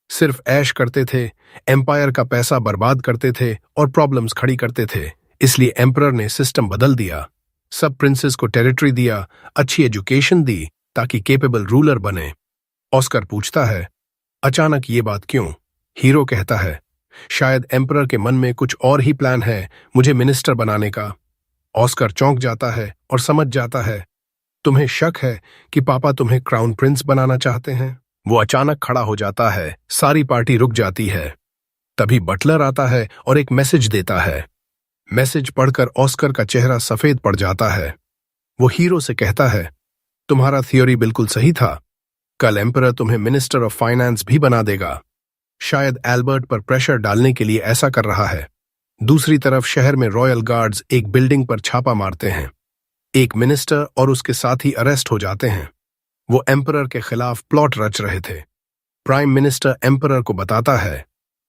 सिर्फ ऐश करते थे, एम्पायर का पैसा बर्बाद करते थे और प्रॉब्लम्स खड़ी करते थे। इसलिए एम्परर ने सिस्टम बदल दिया, सब प्रिंसेस को टेरिटरी दिया, अच्छी एजुकेशन दी ताकि केपेबल रूलर बने। ऑस्कर पूछता है, अचानक ये बात क्यों? हीरो कहता है, शायद एम्परर के मन में कुछ और ही प्लान है मुझे मिनिस्टर बनाने का। ऑस्कर चौंक जाता है और समझ जाता है, तुम्हें शक है कि पापा तुम्हें क्राउन प्रिंस बनाना चाहते हैं? वो अचानक खड़ा हो जाता है, सारी पार्टी रुक जाती है। तभी बटलर आता है और एक मैसेज देता है। मैसेज पढ़कर ऑस्कर का चेहरा सफेद पड़ जाता है। वो हीरो से कहता है, तुम्हारा थियोरी बिल्कुल सही था, कल एम्परर तुम्हें मिनिस्टर ऑफ फाइनेंस भी बना देगा। शायद एल्बर्ट पर प्रेशर डालने के लिए ऐसा कर रहा है। दूसरी तरफ शहर में रॉयल गार्ड्स एक बिल्डिंग पर छापा मारते हैं। एक मिनिस्टर और उसके साथी अरेस्ट हो जाते हैं। वो एम्परर के खिलाफ प्लॉट रच रहे थे। प्राइम मिनिस्टर एम्परर को बताता है।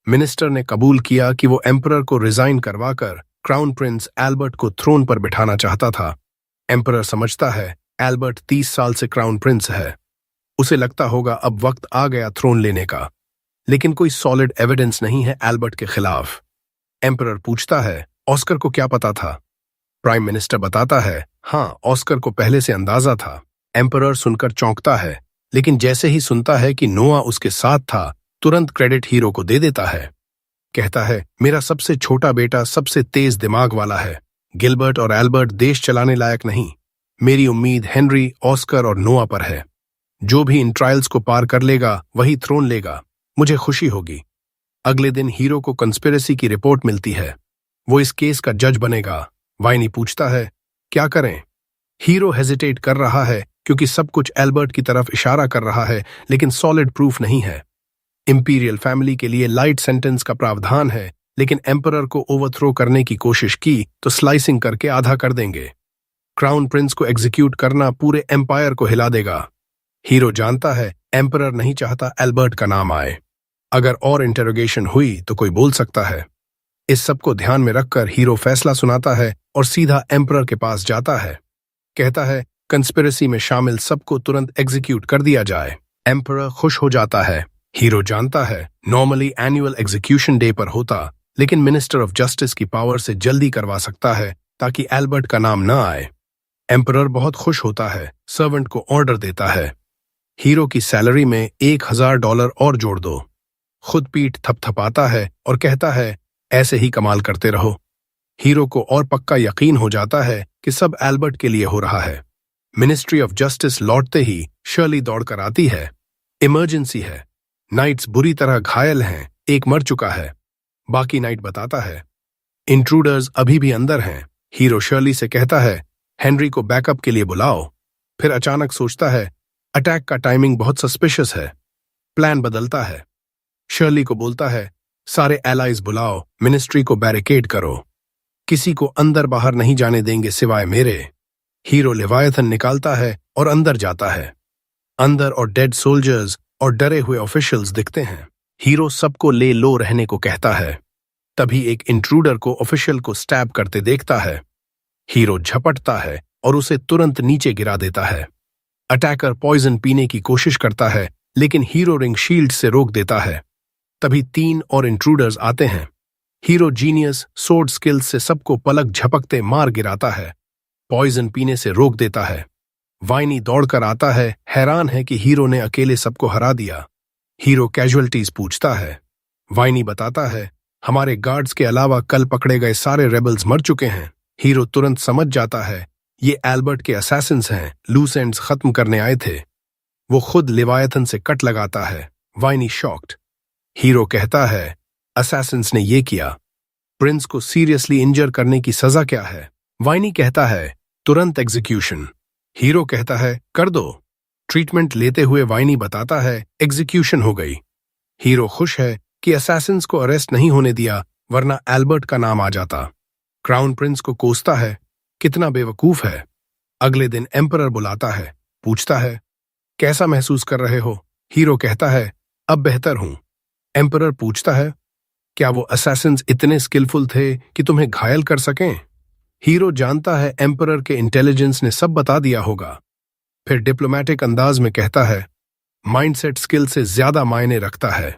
मिनिस्टर ने कबूल किया कि वो एम्परर को रिजाइन करवाकर क्राउन प्रिंस एल्बर्ट को थ्रोन पर बिठाना चाहता था। एम्परर समझता है एल्बर्ट 30 साल से क्राउन प्रिंस है, उसे लगता होगा अब वक्त आ गया थ्रोन लेने का, लेकिन कोई सॉलिड एविडेंस नहीं है एल्बर्ट के खिलाफ। एम्परर पूछता है, ऑस्कर को क्या पता था? प्राइम मिनिस्टर बताता है, हाँ, ऑस्कर को पहले से अंदाजा था। एम्परर सुनकर चौंकता है, लेकिन जैसे ही सुनता है कि नोआ उसके साथ था, तुरंत क्रेडिट हीरो को दे देता है। कहता है, मेरा सबसे छोटा बेटा सबसे तेज दिमाग वाला है। गिलबर्ट और एल्बर्ट देश चलाने लायक नहीं। मेरी उम्मीद हेनरी, ऑस्कर और नोआ पर है। जो भी इन ट्रायल्स को पार कर लेगा वही थ्रोन लेगा। मुझे खुशी होगी। अगले दिन हीरो को कंस्पिरेसी की रिपोर्ट मिलती है। वो इस केस का जज बनेगा। वाइनी पूछता है, क्या करें? हीरो हेजिटेट कर रहा है क्योंकि सब कुछ एल्बर्ट की तरफ इशारा कर रहा है, लेकिन सॉलिड प्रूफ नहीं है। इंपीरियल फैमिली के लिए लाइट सेंटेंस का प्रावधान है, लेकिन एम्परर को ओवरथ्रो करने की कोशिश की तो स्लाइसिंग करके आधा कर देंगे। क्राउन प्रिंस को एग्जीक्यूट करना पूरे एम्पायर को हिला देगा। हीरो जानता है एम्परर नहीं चाहता एल्बर्ट का नाम आए। अगर और इंटेरोगेशन हुई तो कोई बोल सकता है। इस सब को ध्यान में रखकर हीरो फैसला सुनाता है और सीधा एम्परर के पास जाता है। कहता है, कंस्पिरेसी में शामिल सबको तुरंत एग्जीक्यूट कर दिया जाए। एम्परर खुश हो जाता है। हीरो जानता है नॉर्मली एनुअल एग्जीक्यूशन डे पर होता, लेकिन मिनिस्टर ऑफ जस्टिस की पावर से जल्दी करवा सकता है ताकि एल्बर्ट का नाम न आए। एम्परर बहुत खुश होता है, सर्वेंट को ऑर्डर देता है, हीरो की सैलरी में $1,000 और जोड़ दो। खुद पीठ थपथपाता है और कहता है, ऐसे ही कमाल करते रहो। हीरो को और पक्का यकीन हो जाता है कि सब एल्बर्ट के लिए हो रहा है। मिनिस्ट्री ऑफ जस्टिस लौटते ही शर्ली दौड़कर आती है। इमरजेंसी है, नाइट्स बुरी तरह घायल हैं, एक मर चुका है। बाकी नाइट बताता है, इंट्रूडर्स अभी भी अंदर हैं। हीरो शर्ली से कहता है, हेनरी को बैकअप के लिए बुलाओ। फिर अचानक सोचता है, अटैक का टाइमिंग बहुत सस्पिशियस है। प्लान बदलता है। शर्ली को बोलता है, सारे एलाइज बुलाओ, मिनिस्ट्री को बैरिकेड करो। किसी को अंदर बाहर नहीं जाने देंगे सिवाय मेरे। हीरो लेवायथन निकालता है और अंदर जाता है। अंदर और डेड सोल्जर्स और डरे हुए ऑफिशियल्स दिखते हैं। हीरो सबको ले लो रहने को कहता है। तभी एक इंट्रूडर को ऑफिशियल को स्टैब करते देखता है। हीरो झपटता है और उसे तुरंत नीचे गिरा देता है। अटैकर पॉइजन पीने की कोशिश करता है, लेकिन हीरो रिंग शील्ड से रोक देता है। तभी 3 और इंट्रूडर्स आते हैं। हीरो जीनियस सोर्ड स्किल्स से सबको पलक झपकते मार गिराता है, पॉइजन पीने से रोक देता है। वाइनी दौड़कर आता है, हैरान है कि हीरो ने अकेले सबको हरा दिया। हीरो कैजुअलिटीज पूछता है। वाइनी बताता है, हमारे गार्ड्स के अलावा कल पकड़े गए सारे रेबल्स मर चुके हैं। हीरो तुरंत समझ जाता है, ये एल्बर्ट के असैसिन्स हैं, लूस एंड्स खत्म करने आए थे। वो खुद लेवायथन से कट लगाता है। वाइनी शॉक्ड। हीरो कहता है, असैसिन्स ने ये किया। प्रिंस को सीरियसली इंजर करने की सजा क्या है? वाइनी कहता है, तुरंत एग्जीक्यूशन। हीरो कहता है, कर दो। ट्रीटमेंट लेते हुए वाइनी बताता है, एग्जीक्यूशन हो गई। हीरो खुश है कि असैसिन्स को अरेस्ट नहीं होने दिया, वरना एल्बर्ट का नाम आ जाता। क्राउन प्रिंस को कोसता है, कितना बेवकूफ है। अगले दिन एम्परर बुलाता है, पूछता है, कैसा महसूस कर रहे हो? हीरो कहता है, अब बेहतर हूं। एम्परर पूछता है, क्या वो असैसिन्स इतने स्किलफुल थे कि तुम्हें घायल कर सकें? हीरो जानता है एम्परर के इंटेलिजेंस ने सब बता दिया होगा। फिर डिप्लोमेटिक अंदाज में कहता है, माइंडसेट स्किल से ज्यादा मायने रखता है।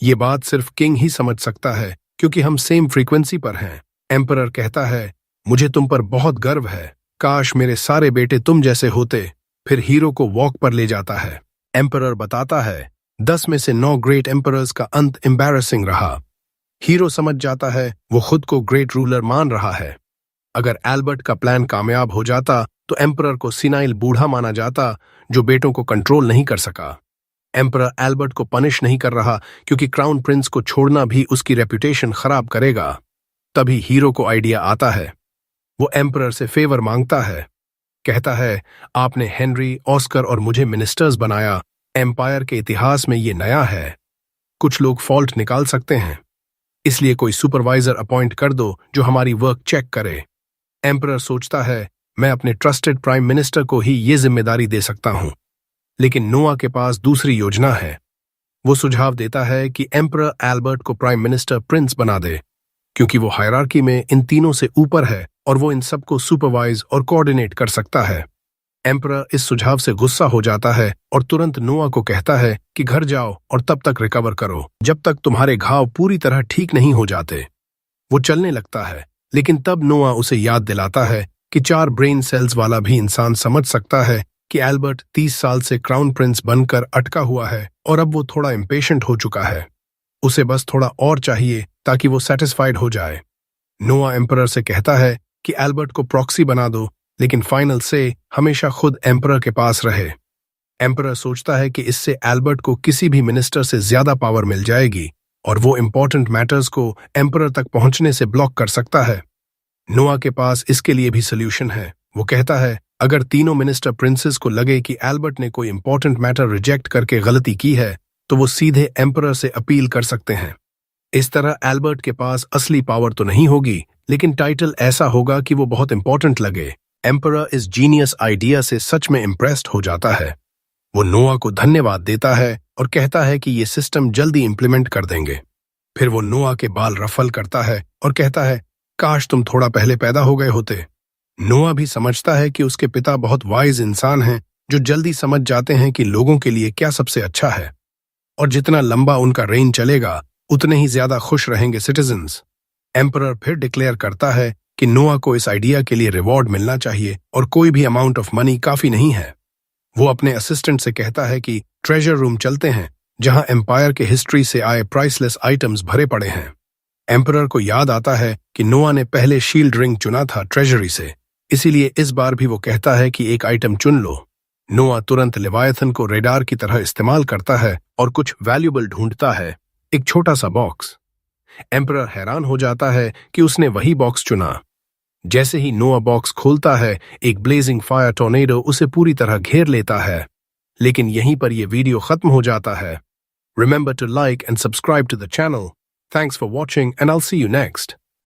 ये बात सिर्फ किंग ही समझ सकता है, क्योंकि हम सेम फ्रीक्वेंसी पर हैं। एम्परर कहता है, मुझे तुम पर बहुत गर्व है, काश मेरे सारे बेटे तुम जैसे होते। फिर हीरो को वॉक पर ले जाता है। एम्परर बताता है, 10 में से 9 ग्रेट एम्परर्स का अंत एम्बैरेसिंग रहा। हीरो समझ जाता है वो खुद को ग्रेट रूलर मान रहा है। अगर एल्बर्ट का प्लान कामयाब हो जाता तो एम्परर को सिनाइल बूढ़ा माना जाता, जो बेटों को कंट्रोल नहीं कर सका। एम्परर एल्बर्ट को पनिश नहीं कर रहा, क्योंकि क्राउन प्रिंस को छोड़ना भी उसकी रेपुटेशन खराब करेगा। तभी हीरो को आइडिया आता है। वो एम्परर से फेवर मांगता है। कहता है, आपने हेनरी, ऑस्कर और मुझे मिनिस्टर्स बनाया। एम्पायर के इतिहास में ये नया है। कुछ लोग फॉल्ट निकाल सकते हैं, इसलिए कोई सुपरवाइजर अपॉइंट कर दो जो हमारी वर्क चेक करे। एम्परर सोचता है, मैं अपने ट्रस्टेड प्राइम मिनिस्टर को ही ये जिम्मेदारी दे सकता हूं। लेकिन नोआ के पास दूसरी योजना है। वो सुझाव देता है कि एम्परर एल्बर्ट को प्राइम मिनिस्टर प्रिंस बना दे, क्योंकि वो हायरार्की में इन तीनों से ऊपर है और वो इन सबको सुपरवाइज और कोऑर्डिनेट कर सकता है। एम्परर इस सुझाव से गुस्सा हो जाता है और तुरंत नोआ को कहता है कि घर जाओ और तब तक रिकवर करो, जब तक तुम्हारे घाव पूरी तरह ठीक नहीं हो जाते। वो चलने लगता है, लेकिन तब नोआ उसे याद दिलाता है कि 4 ब्रेन सेल्स वाला भी इंसान समझ सकता है कि एल्बर्ट 30 साल से क्राउन प्रिंस बनकर अटका हुआ है और अब वो थोड़ा इम्पेशेंट हो चुका है। उसे बस थोड़ा और चाहिए ताकि वो सेटिस्फाइड हो जाए। नोआ एम्परर से कहता है कि एल्बर्ट को प्रॉक्सी बना दो, लेकिन फाइनल से हमेशा खुद एम्परर के पास रहे। एम्परर सोचता है कि इससे एल्बर्ट को किसी भी मिनिस्टर से ज्यादा पावर मिल जाएगी और वो इंपॉर्टेंट मैटर्स को एम्परर तक पहुंचने से ब्लॉक कर सकता है। नोआ के पास इसके लिए भी सोल्यूशन है। वो कहता है, अगर तीनों मिनिस्टर प्रिंसेस को लगे कि एल्बर्ट ने कोई इंपॉर्टेंट मैटर रिजेक्ट करके गलती की है, तो वो सीधे एम्परर से अपील कर सकते हैं। इस तरह एल्बर्ट के पास असली पावर तो नहीं होगी, लेकिन टाइटल ऐसा होगा कि वो बहुत इंपॉर्टेंट लगे। एम्परर इस जीनियस आइडिया से सच में इम्प्रेस्ड हो जाता है। वो नोआ को धन्यवाद देता है और कहता है कि ये सिस्टम जल्दी इंप्लीमेंट कर देंगे। फिर वो नोआ के बाल रफल करता है और कहता है, काश तुम थोड़ा पहले पैदा हो गए होते। नोआ भी समझता है कि उसके पिता बहुत वाइज इंसान हैं, जो जल्दी समझ जाते हैं कि लोगों के लिए क्या सबसे अच्छा है, और जितना लंबा उनका रेन चलेगा उतने ही ज्यादा खुश रहेंगे सिटीजन्स। एम्परर फिर डिक्लेयर करता है कि नोआ को इस आइडिया के लिए रिवॉर्ड मिलना चाहिए और कोई भी अमाउंट ऑफ मनी काफी नहीं है। वो अपने असिस्टेंट से कहता है कि ट्रेजर रूम चलते हैं, जहां एम्पायर के हिस्ट्री से आए प्राइसलेस आइटम्स भरे पड़े हैं। एम्परर को याद आता है कि नोआ ने पहले शील्ड रिंग चुना था ट्रेजरी से, इसीलिए इस बार भी वो कहता है कि एक आइटम चुन लो। नोआ तुरंत लेवायथन को रेडार की तरह इस्तेमाल करता है और कुछ वैल्यूबल ढूंढता है, एक छोटा सा बॉक्स। एम्परर हैरान हो जाता है कि उसने वही बॉक्स चुना। जैसे ही नोआ बॉक्स खोलता है, एक ब्लेजिंग फायर टॉर्नेडो उसे पूरी तरह घेर लेता है। लेकिन यहीं पर यह वीडियो खत्म हो जाता है। Remember to like and subscribe to the channel. Thanks for watching and I'll see you next.